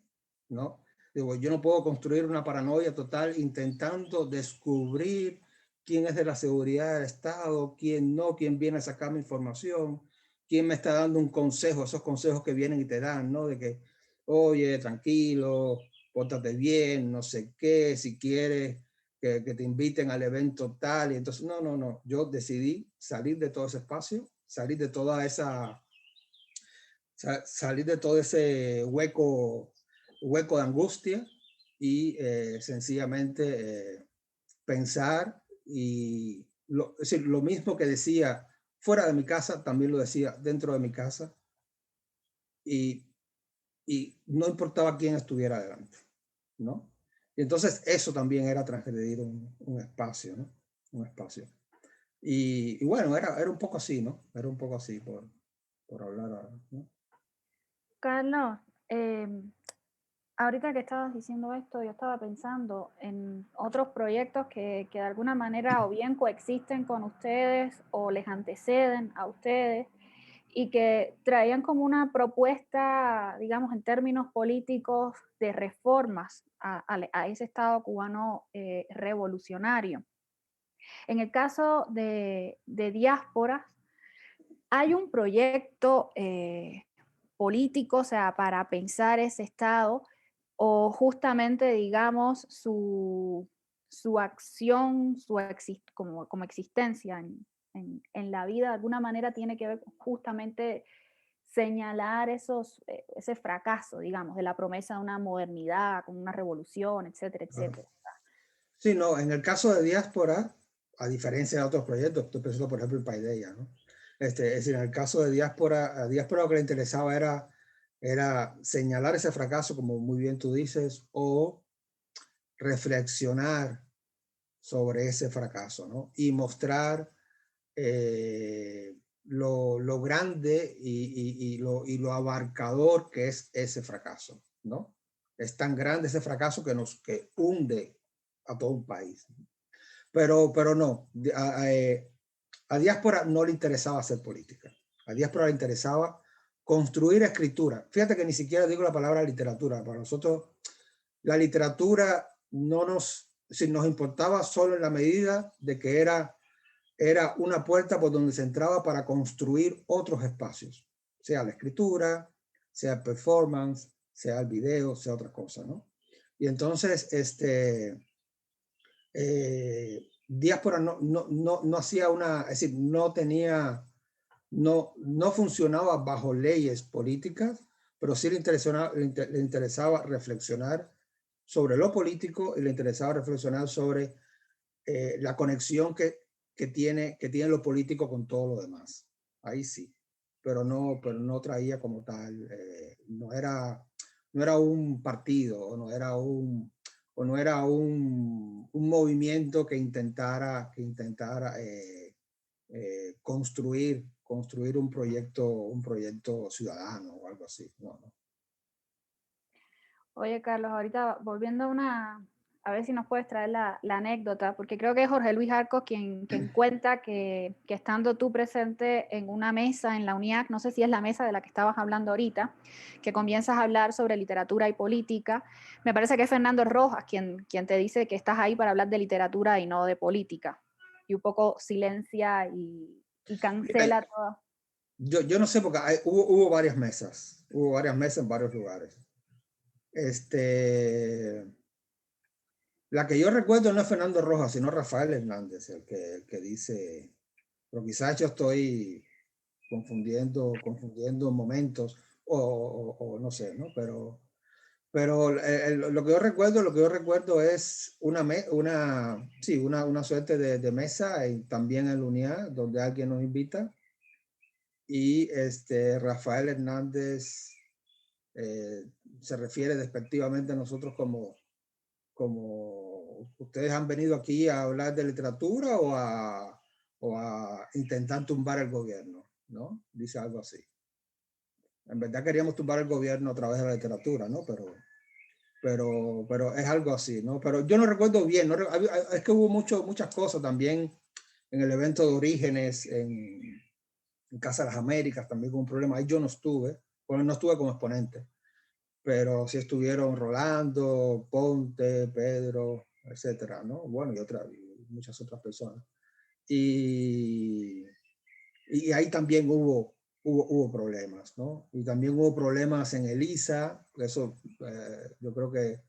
[SPEAKER 4] ¿no? Digo, yo no puedo construir una paranoia total intentando descubrir quién es de la seguridad del Estado, quién no, quién viene a sacarme información, quién me está dando un consejo, esos consejos que vienen y te dan, ¿no? De que, oye, tranquilo, pórtate bien, no sé qué, si quieres que te inviten al evento tal. Y entonces, no, yo decidí salir de todo ese espacio, salir de toda esa, salir de todo ese hueco de angustia y sencillamente pensar y es decir, lo mismo que decía fuera de mi casa, también lo decía dentro de mi casa y no importaba quién estuviera delante, ¿no? Y entonces eso también era transgredir un espacio, ¿no? Un espacio. Y bueno, era un poco así, ¿no? Era un poco así por hablar, ¿no?
[SPEAKER 3] Carlos, ahorita que estabas diciendo esto, yo estaba pensando en otros proyectos que de alguna manera o bien coexisten con ustedes o les anteceden a ustedes y que traían como una propuesta, digamos, en términos políticos de reformas a ese Estado cubano revolucionario. En el caso de diásporas, hay un proyecto político, o sea, para pensar ese Estado, o justamente, digamos, su acción, como existencia en la vida, de alguna manera tiene que ver justamente señalar ese fracaso, digamos, de la promesa de una modernidad, con una revolución, etcétera, etcétera.
[SPEAKER 4] Sí, no, en el caso de Diáspora, a diferencia de otros proyectos, estoy pensando por ejemplo en Paideia, ¿no? Es decir, en el caso de Diáspora, a Diáspora lo que le interesaba era señalar ese fracaso, como muy bien tú dices, o reflexionar sobre ese fracaso, ¿no? Y mostrar lo grande y lo abarcador que es ese fracaso, ¿no? Es tan grande ese fracaso que hunde a todo un país. Pero no, a Diáspora no le interesaba hacer política. A Diáspora le interesaba construir escritura. Fíjate que ni siquiera digo la palabra literatura. Para nosotros la literatura si nos importaba solo en la medida de que era una puerta por donde se entraba para construir otros espacios, sea la escritura, sea el performance, sea el video, sea otra cosa, ¿no? Y entonces, Diáspora no hacía es decir, no funcionaba bajo leyes políticas, pero sí le interesaba reflexionar sobre lo político y le interesaba reflexionar sobre la conexión que tiene lo político con todo lo demás. Ahí sí, pero no traía como tal, no era un partido, o no era un movimiento que intentara construir un proyecto ciudadano o algo así. No.
[SPEAKER 3] Oye, Carlos, ahorita volviendo a ver si nos puedes traer la anécdota, porque creo que es Jorge Luis Arcos quien cuenta que estando tú presente en una mesa en la UNIAC, no sé si es la mesa de la que estabas hablando ahorita, que comienzas a hablar sobre literatura y política. Me parece que es Fernando Rojas quien te dice que estás ahí para hablar de literatura y no de política. Y un poco silencia y cancela todo.
[SPEAKER 4] Yo no sé, porque hubo varias mesas. Hubo varias mesas en varios lugares. La que yo recuerdo no es Fernando Rojas, sino Rafael Hernández, el que dice, pero quizás yo estoy confundiendo momentos o no sé, ¿no? Pero lo que yo recuerdo es una suerte de mesa y también en la unidad donde alguien nos invita y Rafael Hernández se refiere despectivamente a nosotros como ustedes han venido aquí a hablar de literatura o a intentar tumbar el gobierno, ¿no? Dice algo así. En verdad queríamos tumbar el gobierno a través de la literatura, ¿no? Pero es algo así, ¿no? Pero yo no recuerdo bien, es que hubo muchas cosas también en el evento de Orígenes, en Casa de las Américas, también hubo un problema. Ahí yo no estuve, bueno, no estuve como exponente, pero sí estuvieron Rolando, Ponte, Pedro, etcétera, ¿no? Bueno, y muchas otras personas. Y ahí también hubo problemas, ¿no? Y también hubo problemas en Elisa, eso yo creo que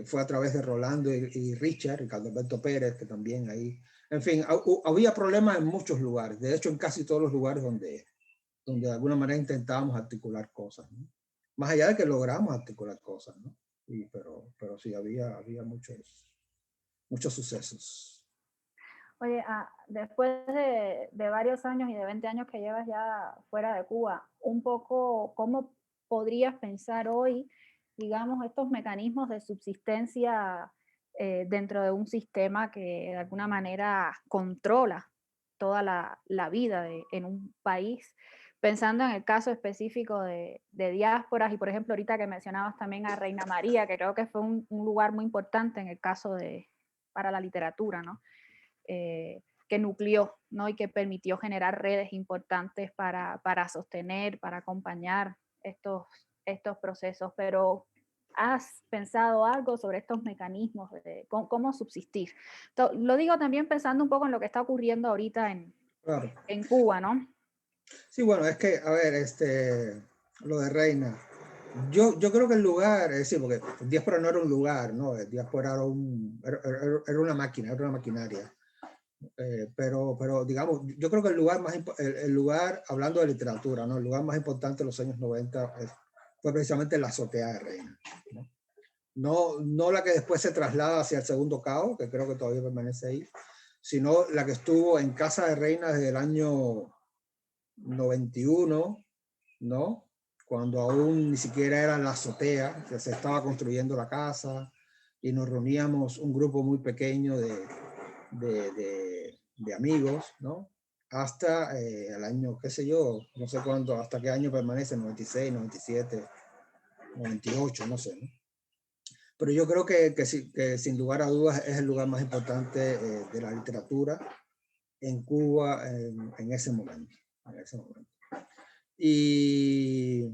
[SPEAKER 4] fue a través de Rolando y Richard, Ricardo Alberto Pérez, que también ahí, en fin, había problemas en muchos lugares, de hecho en casi todos los lugares donde de alguna manera intentábamos articular cosas, ¿no? Más allá de que logramos articular cosas, ¿no? Pero sí, había muchos sucesos.
[SPEAKER 3] Oye, después de varios años y de 20 años que llevas ya fuera de Cuba, un poco, ¿cómo podrías pensar hoy, digamos, estos mecanismos de subsistencia dentro de un sistema que de alguna manera controla toda la vida en un país? Pensando en el caso específico de diásporas y, por ejemplo, ahorita que mencionabas también a Reina María, que creo que fue un lugar muy importante en el caso para la literatura, ¿no? Que nucleó, ¿no? Y que permitió generar redes importantes para sostener, para acompañar estos procesos. Pero ¿has pensado algo sobre estos mecanismos de cómo subsistir? Lo digo también pensando un poco en lo que está ocurriendo ahorita
[SPEAKER 4] Claro.
[SPEAKER 3] en Cuba, ¿no?
[SPEAKER 4] Sí, bueno, es que, a ver, lo de Reina. Yo creo que el lugar, es decir, porque Diáspora no era un lugar, ¿no? Diáspora era una máquina, era una maquinaria. Pero digamos, yo creo que el lugar el lugar, hablando de literatura, ¿no? El lugar más importante de los años 90 fue precisamente la azotea de Reina, ¿no? No la que después se traslada hacia el segundo cao, que creo que todavía permanece ahí, sino la que estuvo en Casa de Reina desde el año 91, ¿no? Cuando aún ni siquiera era la azotea, que se estaba construyendo la casa y nos reuníamos un grupo muy pequeño de amigos, ¿no? Hasta el año, qué sé yo, no sé cuándo, hasta qué año permanece, 96, 97, 98, no sé, ¿no? Pero yo creo que sin lugar a dudas es el lugar más importante de la literatura en Cuba en ese momento. En ese momento. Y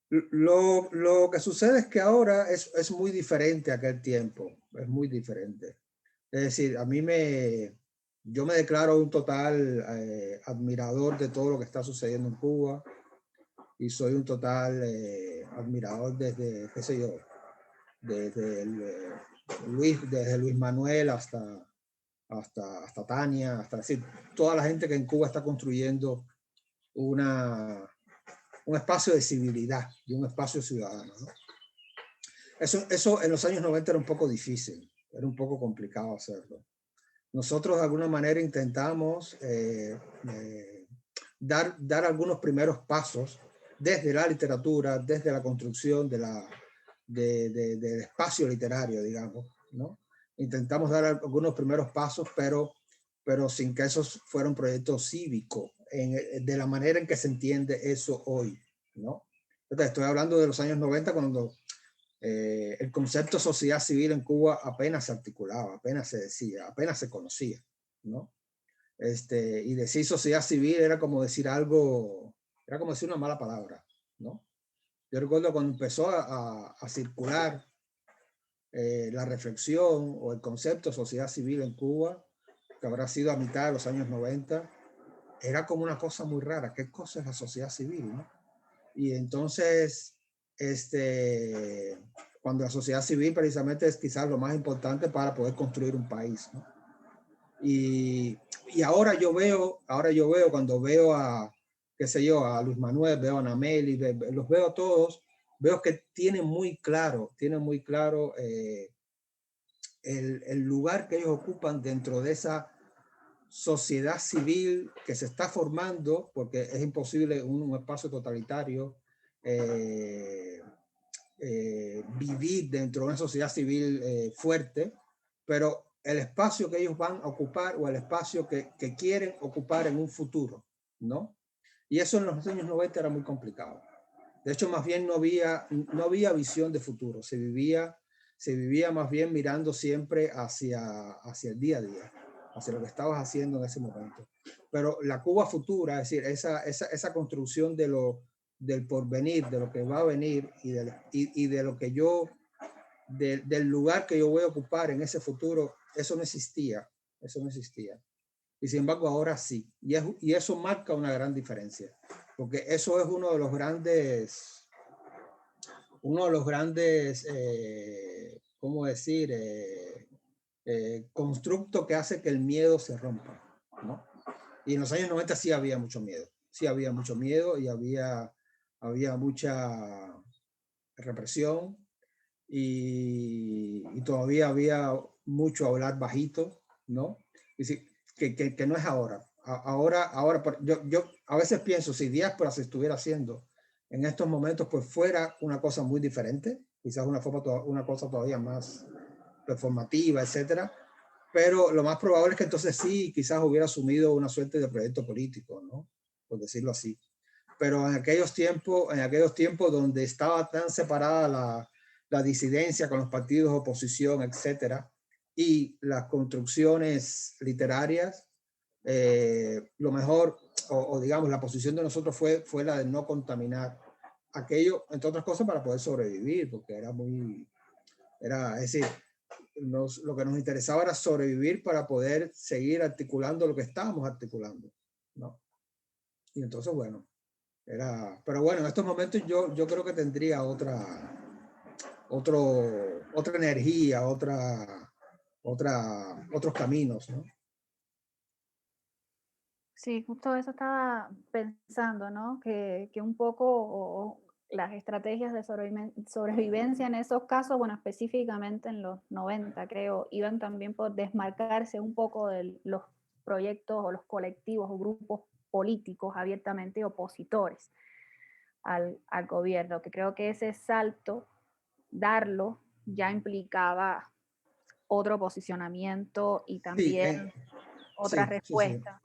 [SPEAKER 4] lo que sucede es que ahora es muy diferente a aquel tiempo, es muy diferente. Es decir, yo me declaro un total admirador de todo lo que está sucediendo en Cuba y soy un total admirador desde, qué sé yo, desde Luis Manuel hasta Tania, hasta decir, toda la gente que en Cuba está construyendo un espacio de civilidad y un espacio ciudadano, ¿no? Eso en los años 90 era un poco difícil, era un poco complicado hacerlo. Nosotros de alguna manera intentamos dar algunos primeros pasos desde la literatura, desde la construcción del espacio literario, digamos, ¿no? Intentamos dar algunos primeros pasos, pero sin que esos fuera un proyecto cívico, de la manera en que se entiende eso hoy, ¿no? Entonces, estoy hablando de los años 90, cuando el concepto sociedad civil en Cuba apenas se articulaba, apenas se decía, apenas se conocía, ¿no? Y decir sociedad civil era como decir algo, era como decir una mala palabra, ¿no? Yo recuerdo cuando empezó a circular la reflexión o el concepto de sociedad civil en Cuba, que habrá sido a mitad de los años 90, era como una cosa muy rara. ¿Qué cosa es la sociedad civil, no? Y entonces, cuando la sociedad civil precisamente es quizás lo más importante para poder construir un país, ¿no? Y ahora yo veo cuando veo qué sé yo, a Luis Manuel, veo a Nameli, los veo a todos, veo que tienen muy claro el lugar que ellos ocupan dentro de esa sociedad civil que se está formando, porque es imposible un espacio totalitario vivir dentro de una sociedad civil fuerte, pero el espacio que ellos van a ocupar o el espacio que quieren ocupar en un futuro, ¿no? Y eso en los años 90 era muy complicado. De hecho, más bien no había visión de futuro, se vivía más bien mirando siempre hacia el día a día, hacia lo que estabas haciendo en ese momento. Pero la Cuba futura, es decir, esa construcción del porvenir, de lo que va a venir y de lo que del lugar que yo voy a ocupar en ese futuro, eso no existía. Y sin embargo ahora sí. Y eso marca una gran diferencia, porque eso es uno de los grandes, ¿cómo decir? Constructo que hace que el miedo se rompa, ¿no? Y en los años 90 sí había mucho miedo. Sí había mucho miedo y había mucha represión y todavía había mucho hablar bajito, ¿no? Y sí, que no es ahora. Ahora yo a veces pienso, si Diáspora se estuviera haciendo en estos momentos, pues fuera una cosa muy diferente, quizás una cosa todavía más performativa, etcétera. Pero lo más probable es que entonces sí, quizás hubiera asumido una suerte de proyecto político, ¿no? Por decirlo así. Pero en aquellos tiempos donde estaba tan separada la disidencia con los partidos de oposición, etcétera, y las construcciones literarias, lo mejor, o digamos, la posición de nosotros fue la de no contaminar aquello, entre otras cosas, para poder sobrevivir, porque es decir, lo que nos interesaba era sobrevivir para poder seguir articulando lo que estábamos articulando, ¿no? Y entonces, bueno, pero bueno, en estos momentos yo creo que tendría otra energía, otros caminos, ¿no?
[SPEAKER 3] Sí, justo eso estaba pensando, ¿no? Que un poco las estrategias de sobrevivencia en esos casos, bueno, específicamente en los 90, creo, iban también por desmarcarse un poco de los proyectos o los colectivos o grupos políticos abiertamente opositores al gobierno, que creo que ese salto, darlo, ya implicaba otro posicionamiento y
[SPEAKER 4] Sí,
[SPEAKER 3] también otra
[SPEAKER 4] sí, sí, sí.
[SPEAKER 3] respuesta.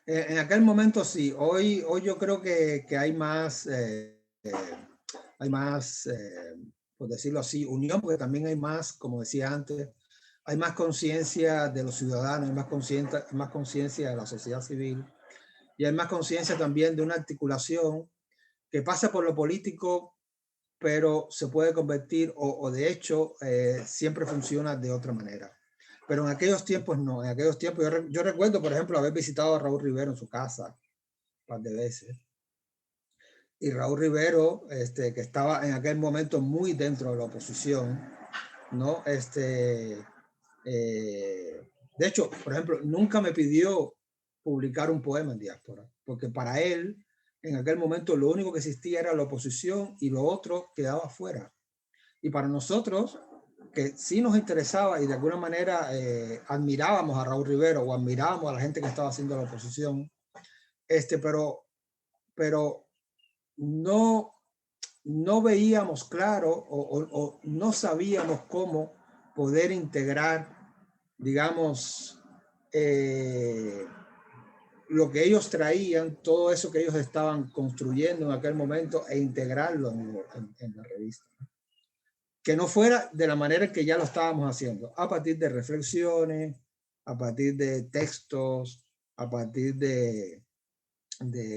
[SPEAKER 4] En aquel momento sí. Hoy yo creo que hay más, por decirlo así, unión, porque también hay más, como decía antes, hay más conciencia de los ciudadanos, hay más conciencia de la sociedad civil y hay más conciencia también de una articulación que pasa por lo político, pero se puede convertir o de hecho siempre funciona de otra manera. Pero en aquellos tiempos no, en aquellos tiempos yo recuerdo, por ejemplo, haber visitado a Raúl Rivero en su casa un par de veces. Y Raúl Rivero, que estaba en aquel momento muy dentro de la oposición, ¿no? De hecho, por ejemplo, nunca me pidió publicar un poema en Diáspora, porque para él, en aquel momento, lo único que existía era la oposición y lo otro quedaba fuera. Y para nosotros, que sí nos interesaba y de alguna manera admirábamos a Raúl Rivero o admirábamos a la gente que estaba haciendo la oposición, pero no, no veíamos claro o no sabíamos cómo poder integrar, digamos, lo que ellos traían, todo eso que ellos estaban construyendo en aquel momento e integrarlo en la revista. Que no fuera de la manera en que ya lo estábamos haciendo, a partir de reflexiones, a partir de textos, a partir de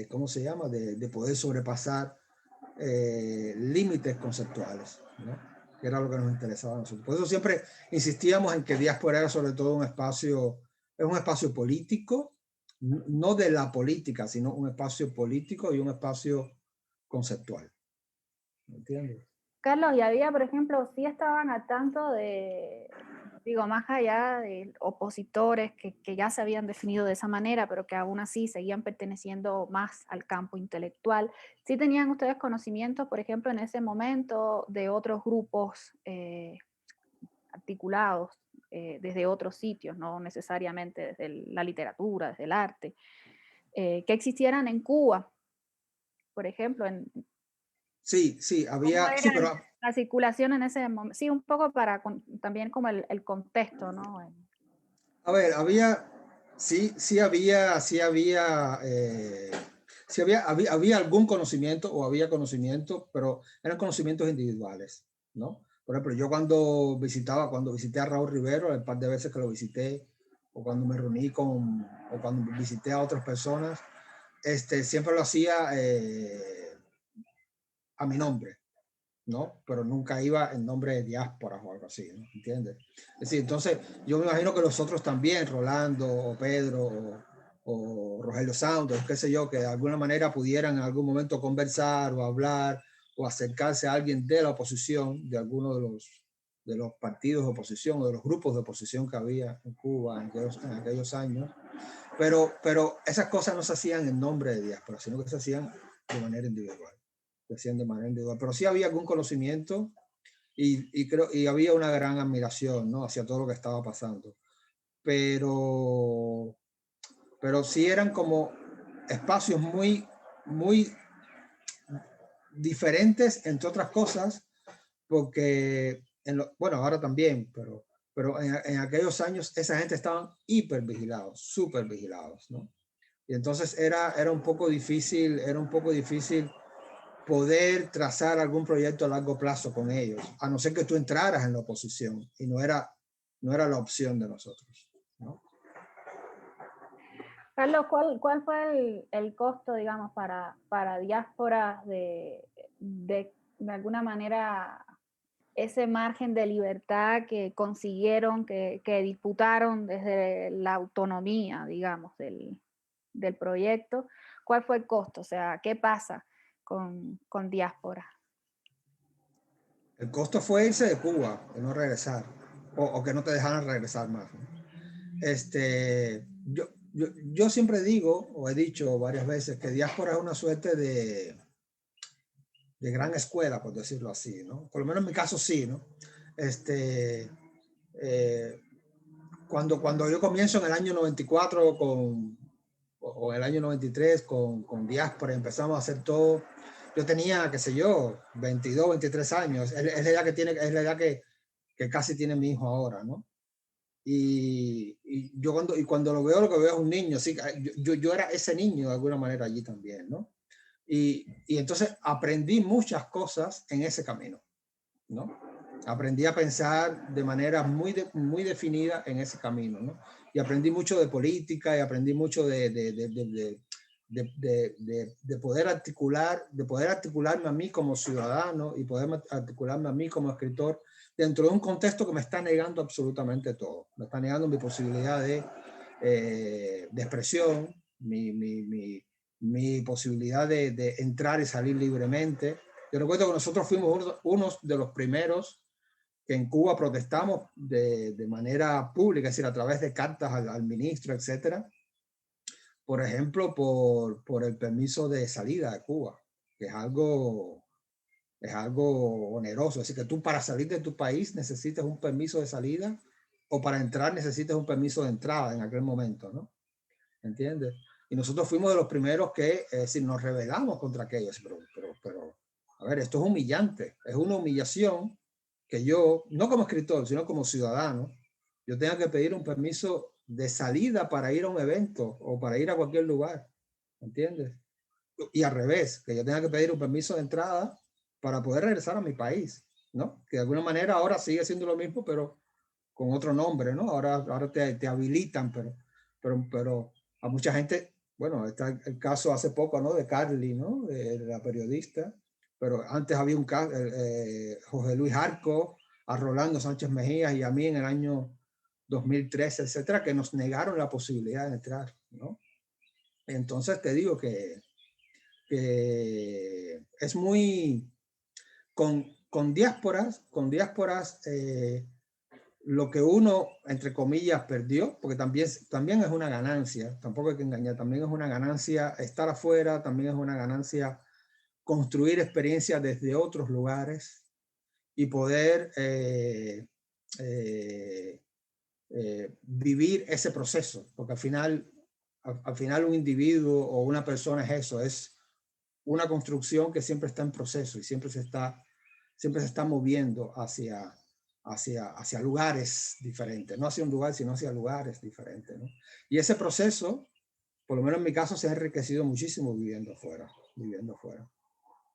[SPEAKER 4] ¿cómo se llama? De poder sobrepasar límites conceptuales, ¿no? Que era lo que nos interesaba a nosotros. Por eso siempre insistíamos en que Diáspora era sobre todo es un espacio político, no de la política, sino un espacio político y un espacio conceptual. ¿Me entiendes?
[SPEAKER 3] Carlos, y había, por ejemplo, sí estaban al tanto de, digo, más allá de opositores que ya se habían definido de esa manera, pero que aún así seguían perteneciendo más al campo intelectual. ¿Sí tenían ustedes conocimientos, por ejemplo, en ese momento de otros grupos articulados desde otros sitios, no necesariamente desde la literatura, desde el arte, que existieran en Cuba, por ejemplo,
[SPEAKER 4] Sí, sí,
[SPEAKER 3] ¿cómo
[SPEAKER 4] había, sí,
[SPEAKER 3] era
[SPEAKER 4] pero
[SPEAKER 3] la circulación en ese momento? Sí, un poco para también como el contexto, ¿no?
[SPEAKER 4] a ver, había algún conocimiento o había conocimiento, pero eran conocimientos individuales, ¿no? Por ejemplo, yo cuando visité a Raúl Rivero, el par de veces que lo visité, o cuando me reuní o cuando visité a otras personas, siempre lo hacía a mi nombre, ¿no? Pero nunca iba en nombre de diáspora o algo así, ¿no? ¿Entiendes? Es decir, entonces yo me imagino que los otros también, Rolando o Pedro o Rogelio Santos, qué sé yo, que de alguna manera pudieran en algún momento conversar o hablar o acercarse a alguien de la oposición, de alguno de los partidos de oposición o de los grupos de oposición que había en Cuba en aquellos años. Pero esas cosas no se hacían en nombre de diáspora, sino que se hacían de manera individual. Se hacían de manera individual. Pero sí había algún conocimiento y había una gran admiración, ¿no? Hacia todo lo que estaba pasando. Pero, pero sí eran como espacios muy diferentes, entre otras cosas, porque, bueno, ahora también, pero en aquellos años esa gente estaban hiper vigilados, súper vigilados, ¿no? Y entonces era un poco difícil poder trazar algún proyecto a largo plazo con ellos, a no ser que tú entraras en la oposición y no era la opción de nosotros, ¿no?
[SPEAKER 3] Carlos, ¿cuál fue el costo, digamos, para diásporas de alguna manera ese margen de libertad que consiguieron, que disputaron desde la autonomía, digamos, del proyecto? ¿Cuál fue el costo? O sea, ¿qué pasa con diáspora?
[SPEAKER 4] El costo fue irse de Cuba y no regresar, o que no te dejaran regresar más, ¿no? yo siempre digo, o he dicho varias veces, que diáspora es una suerte de gran escuela, por decirlo así, ¿no? Por lo menos en mi caso sí, ¿no? Eh, cuando yo comienzo en el año 94 o el año 93 con diáspora, empezamos a hacer todo, yo tenía, qué sé yo, 22, 23 años, es la edad que tiene, es la edad que casi tiene mi hijo ahora, ¿no? Y yo cuando lo que veo es un niño, sí, yo era ese niño de alguna manera allí también, ¿no? Y entonces aprendí muchas cosas en ese camino, ¿no? Aprendí a pensar de manera muy definida en ese camino, ¿no? Y aprendí mucho de política y aprendí mucho de poder articularme a mí como ciudadano y poder articularme a mí como escritor dentro de un contexto que me está negando absolutamente todo. Me está negando mi posibilidad de expresión, mi posibilidad de entrar y salir libremente. Yo recuerdo que nosotros fuimos unos de los primeros que en Cuba protestamos de manera pública, es decir, a través de cartas al ministro, etcétera. Por ejemplo, por el permiso de salida de Cuba, que es algo oneroso. Es decir, que tú para salir de tu país necesitas un permiso de salida o para entrar necesitas un permiso de entrada en aquel momento, ¿no? ¿Entiendes? Y nosotros fuimos de los primeros que, es decir, nos rebelamos contra aquellos. Pero, a ver, esto es humillante. Es una humillación que yo, no como escritor, sino como ciudadano, yo tenga que pedir un permiso de salida para ir a un evento o para ir a cualquier lugar. ¿Entiendes? Y al revés, que yo tenga que pedir un permiso de entrada para poder regresar a mi país, ¿no? Que de alguna manera ahora sigue siendo lo mismo, pero con otro nombre, ¿no? Ahora te habilitan, pero a mucha gente, bueno, está el caso hace poco, ¿no? De Carly, ¿no? De la periodista, pero antes había un caso, José Luis Arco, a Rolando Sánchez Mejías y a mí en el año 2013, etcétera, que nos negaron la posibilidad de entrar, ¿no? Entonces te digo que es muy, con diásporas, lo que uno, entre comillas, perdió, porque también es una ganancia, tampoco hay que engañar, también es una ganancia estar afuera, también es una ganancia construir experiencias desde otros lugares y poder vivir ese proceso, porque al final un individuo o una persona es eso, es una construcción que siempre está en proceso y siempre se está moviendo hacia lugares diferentes, no hacia un lugar, sino hacia lugares diferentes, ¿no? Y ese proceso, por lo menos en mi caso, se ha enriquecido muchísimo viviendo fuera.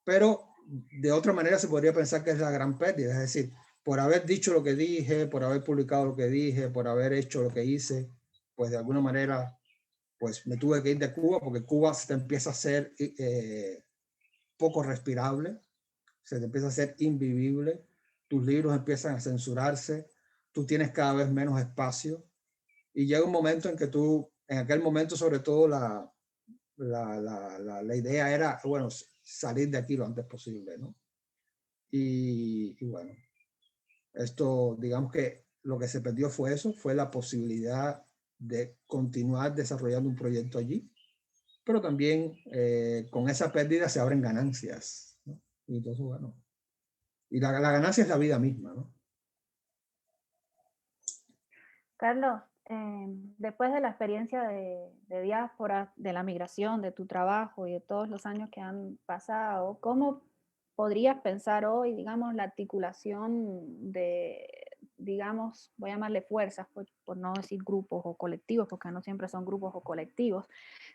[SPEAKER 4] Pero de otra manera se podría pensar que es la gran pérdida, es decir, por haber dicho lo que dije, por haber publicado lo que dije, por haber hecho lo que hice, pues de alguna manera, pues me tuve que ir de Cuba, porque Cuba se te empieza a hacer poco respirable, se te empieza a hacer invivible, tus libros empiezan a censurarse, tú tienes cada vez menos espacio y llega un momento en que tú, en aquel momento sobre todo la idea era, bueno, salir de aquí lo antes posible, ¿no? Y bueno, esto, digamos que lo que se perdió fue eso, fue la posibilidad de continuar desarrollando un proyecto allí, pero también con esa pérdida se abren ganancias, ¿no? Y entonces, bueno, y la ganancia es la vida misma, ¿no?
[SPEAKER 3] Carlos, después de la experiencia de diáspora, de la migración, de tu trabajo y de todos los años que han pasado, ¿cómo podrías pensar hoy, digamos, la articulación de, digamos, voy a llamarle fuerzas, por no decir grupos o colectivos, porque no siempre son grupos o colectivos,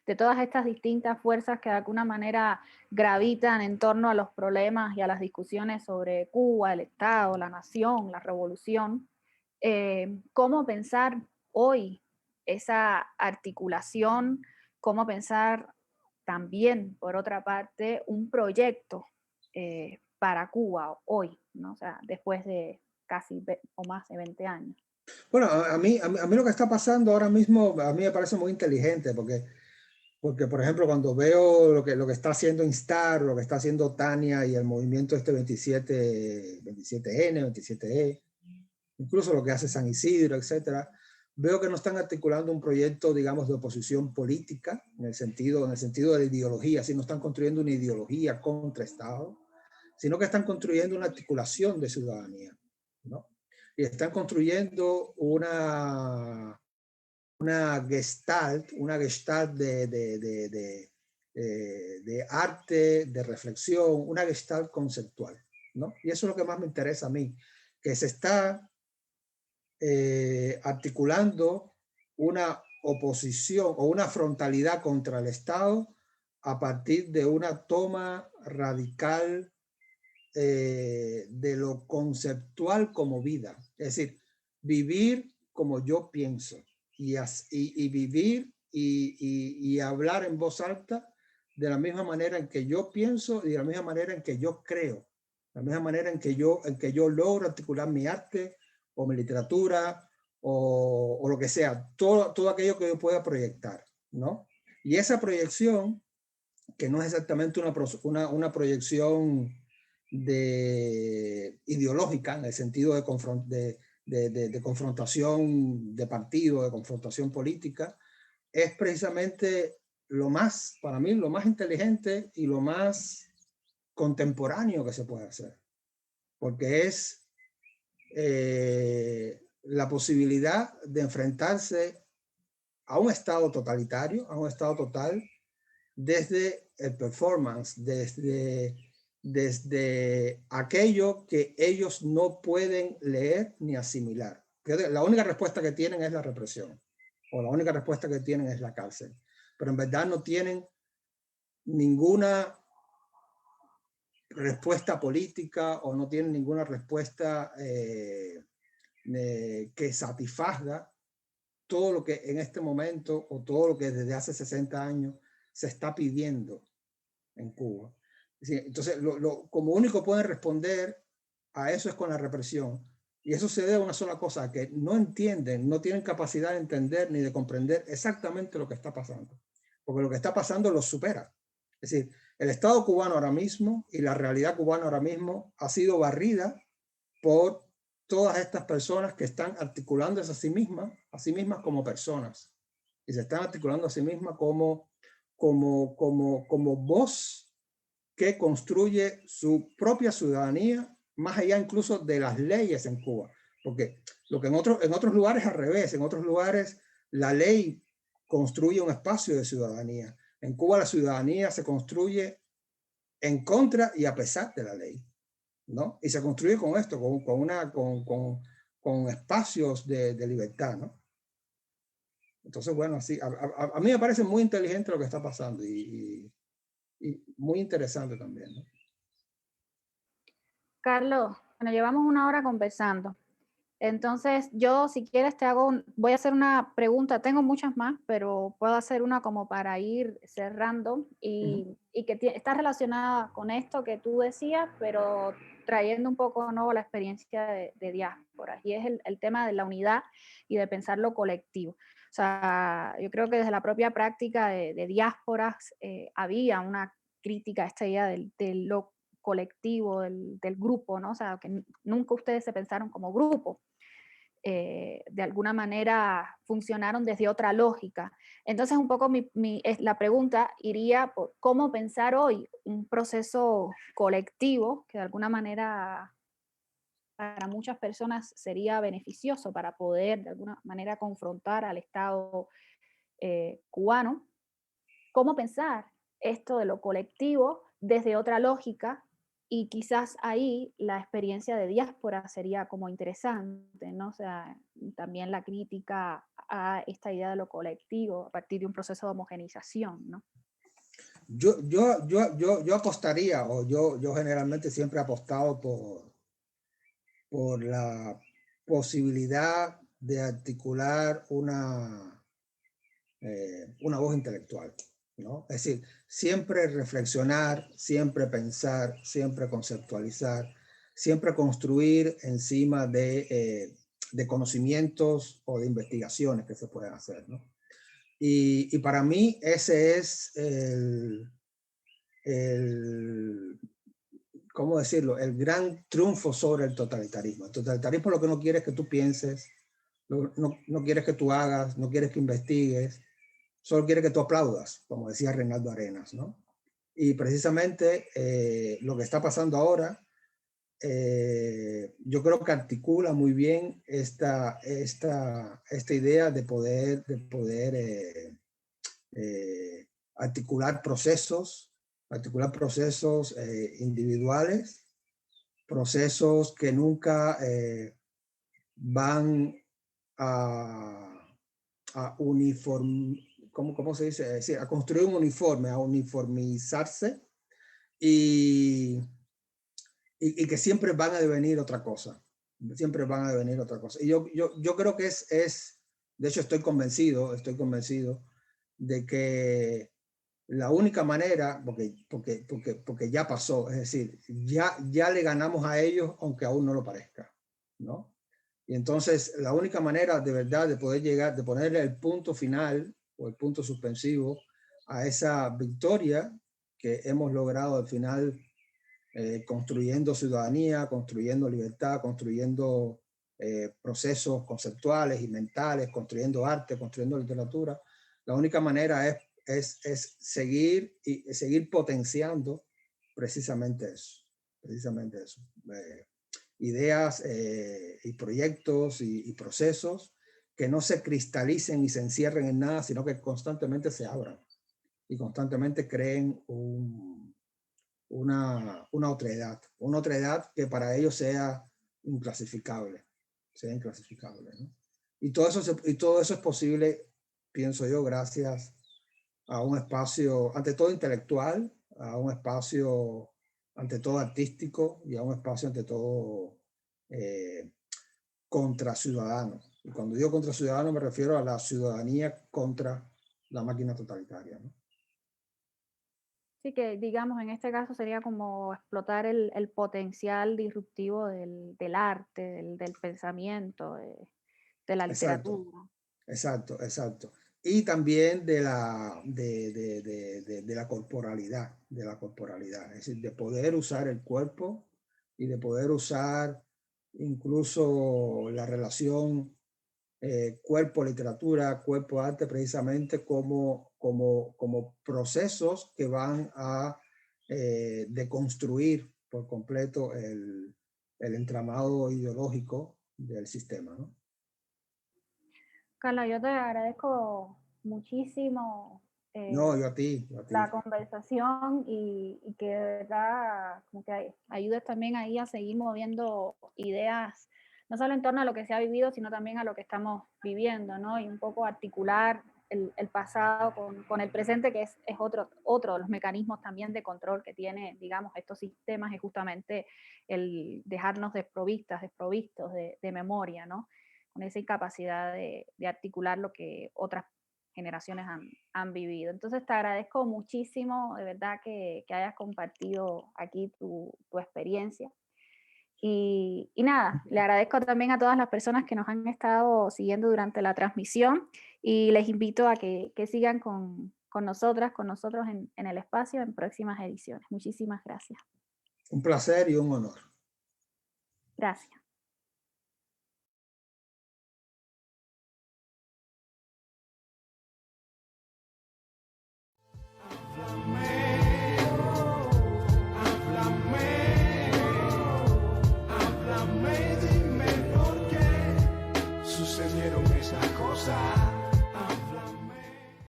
[SPEAKER 3] de todas estas distintas fuerzas que de alguna manera gravitan en torno a los problemas y a las discusiones sobre Cuba, el Estado, la nación, la revolución? Cómo pensar hoy esa articulación, cómo pensar también, por otra parte, un proyecto para Cuba hoy, ¿no? O sea, después de casi o más de 20 años.
[SPEAKER 4] Bueno, a mí lo que está pasando ahora mismo, a mí me parece muy inteligente, porque por ejemplo, cuando veo lo que está haciendo Instar, lo que está haciendo Tania y el movimiento este 27N, 27E, incluso lo que hace San Isidro, etcétera, Veo que no están articulando un proyecto, digamos, de oposición política, en el sentido de la ideología, si no están construyendo una ideología contra Estado, sino que están construyendo una articulación de ciudadanía, ¿no? Y están construyendo una gestalt de arte, de reflexión, una gestalt conceptual, ¿no? Y eso es lo que más me interesa a mí, que se está articulando una oposición o una frontalidad contra el Estado a partir de una toma radical de lo conceptual como vida. Es decir, vivir como yo pienso y vivir y hablar en voz alta de la misma manera en que yo pienso y de la misma manera en que yo creo, la misma manera en que yo logro articular mi arte o mi literatura o lo que sea, todo aquello que yo pueda proyectar, ¿no? Y esa proyección, que no es exactamente una proyección ideológica, en el sentido de confrontación de partido, de confrontación política, es precisamente para mí, lo más inteligente y lo más contemporáneo que se puede hacer. Porque es la posibilidad de enfrentarse a un Estado totalitario, a un Estado total, desde el performance, desde aquello que ellos no pueden leer ni asimilar. La única respuesta que tienen es la represión, o la única respuesta que tienen es la cárcel. Pero en verdad no tienen ninguna respuesta política o no tienen ninguna respuesta que satisfaga todo lo que en este momento o todo lo que desde hace 60 años se está pidiendo en Cuba. Entonces, como único pueden responder a eso es con la represión. Y eso se debe a una sola cosa, que no entienden, no tienen capacidad de entender ni de comprender exactamente lo que está pasando. Porque lo que está pasando los supera. Es decir, el Estado cubano ahora mismo y la realidad cubana ahora mismo ha sido barrida por todas estas personas que están articulándose a sí mismas como personas. Y se están articulando a sí mismas como voz que construye su propia ciudadanía, más allá incluso de las leyes en Cuba. Porque lo que en otros lugares al revés, en otros lugares la ley construye un espacio de ciudadanía. En Cuba la ciudadanía se construye en contra y a pesar de la ley, ¿no? Y se construye con esto, con espacios de libertad, ¿no? Entonces, bueno, sí, a mí me parece muy inteligente lo que está pasando y muy interesante también, ¿no?
[SPEAKER 3] Carlos, bueno, llevamos una hora conversando. Entonces, yo, si quieres, voy a hacer una pregunta. Tengo muchas más, pero puedo hacer una como para ir cerrando y que está relacionada con esto que tú decías, pero trayendo un poco nuevo la experiencia de diáspora. Y es el tema de la unidad y de pensar lo colectivo. O sea, yo creo que desde la propia práctica de diásporas había una crítica a esta idea de lo colectivo, del grupo, ¿no? O sea, que nunca ustedes se pensaron como grupo. De alguna manera funcionaron desde otra lógica. Entonces, un poco la pregunta iría por cómo pensar hoy un proceso colectivo que de alguna manera para muchas personas sería beneficioso para poder de alguna manera confrontar al Estado cubano. ¿Cómo pensar esto de lo colectivo desde otra lógica? Y quizás ahí la experiencia de diáspora sería como interesante, ¿no? O sea, también la crítica a esta idea de lo colectivo a partir de un proceso de homogenización, ¿no?
[SPEAKER 4] Yo apostaría, o yo generalmente siempre he apostado por la posibilidad de articular una voz intelectual, ¿no? Es decir, siempre reflexionar, siempre pensar, siempre conceptualizar, siempre construir encima de conocimientos o de investigaciones que se pueden hacer, ¿no? Y para mí ese es ¿cómo decirlo? El gran triunfo sobre el totalitarismo. El totalitarismo lo que no quiere es que tú pienses no quieres que tú hagas, no quieres que investigues, solo quiere que tú aplaudas, como decía Reinaldo Arenas, ¿no? Y precisamente lo que está pasando ahora, yo creo que articula muy bien esta idea de poder articular procesos individuales, procesos que nunca van a ¿cómo se dice? Sí, a construir un uniforme, a uniformizarse y que siempre van a devenir otra cosa. Siempre van a devenir otra cosa. Y yo creo que de hecho estoy convencido de que la única manera, porque ya pasó, es decir, ya le ganamos a ellos aunque aún no lo parezca, ¿no? Y entonces la única manera de verdad de poder llegar, de ponerle el punto final o el punto suspensivo a esa victoria que hemos logrado al final, construyendo ciudadanía, construyendo libertad, construyendo procesos conceptuales y mentales, construyendo arte, construyendo literatura. La única manera es seguir potenciando precisamente eso. Ideas y proyectos y procesos que no se cristalicen y se encierren en nada, sino que constantemente se abran y constantemente creen una otredad que para ellos sea inclasificable, ¿no? Y todo eso es posible, pienso yo, gracias a un espacio, ante todo intelectual, a un espacio, ante todo artístico, y a un espacio, ante todo, contra ciudadano. Y cuando digo contra ciudadano me refiero a la ciudadanía contra la máquina totalitaria, ¿no?
[SPEAKER 3] Sí, que digamos, en este caso sería como explotar el potencial disruptivo del arte, del pensamiento, de la
[SPEAKER 4] Exacto.
[SPEAKER 3] literatura.
[SPEAKER 4] Exacto. Y también de la corporalidad, es decir, de poder usar el cuerpo y de poder usar incluso la relación cuerpo-literatura, cuerpo-arte, precisamente como procesos que van a deconstruir por completo el entramado ideológico del sistema, ¿no?
[SPEAKER 3] Carla, yo te agradezco muchísimo
[SPEAKER 4] No, yo a ti.
[SPEAKER 3] la conversación y que de verdad como que ayudes también ahí a seguir moviendo ideas, no solo en torno a lo que se ha vivido, sino también a lo que estamos viviendo, ¿no? Y un poco articular el pasado con el presente, que es otro de los mecanismos también de control que tiene, digamos, estos sistemas, es justamente el dejarnos desprovistos de memoria, ¿no? Con esa incapacidad de articular lo que otras generaciones han vivido. Entonces te agradezco muchísimo, de verdad, que hayas compartido aquí tu experiencia. Y nada, le agradezco también a todas las personas que nos han estado siguiendo durante la transmisión y les invito a que sigan con nosotros en el espacio en próximas ediciones. Muchísimas gracias.
[SPEAKER 4] Un placer y un honor.
[SPEAKER 3] Gracias.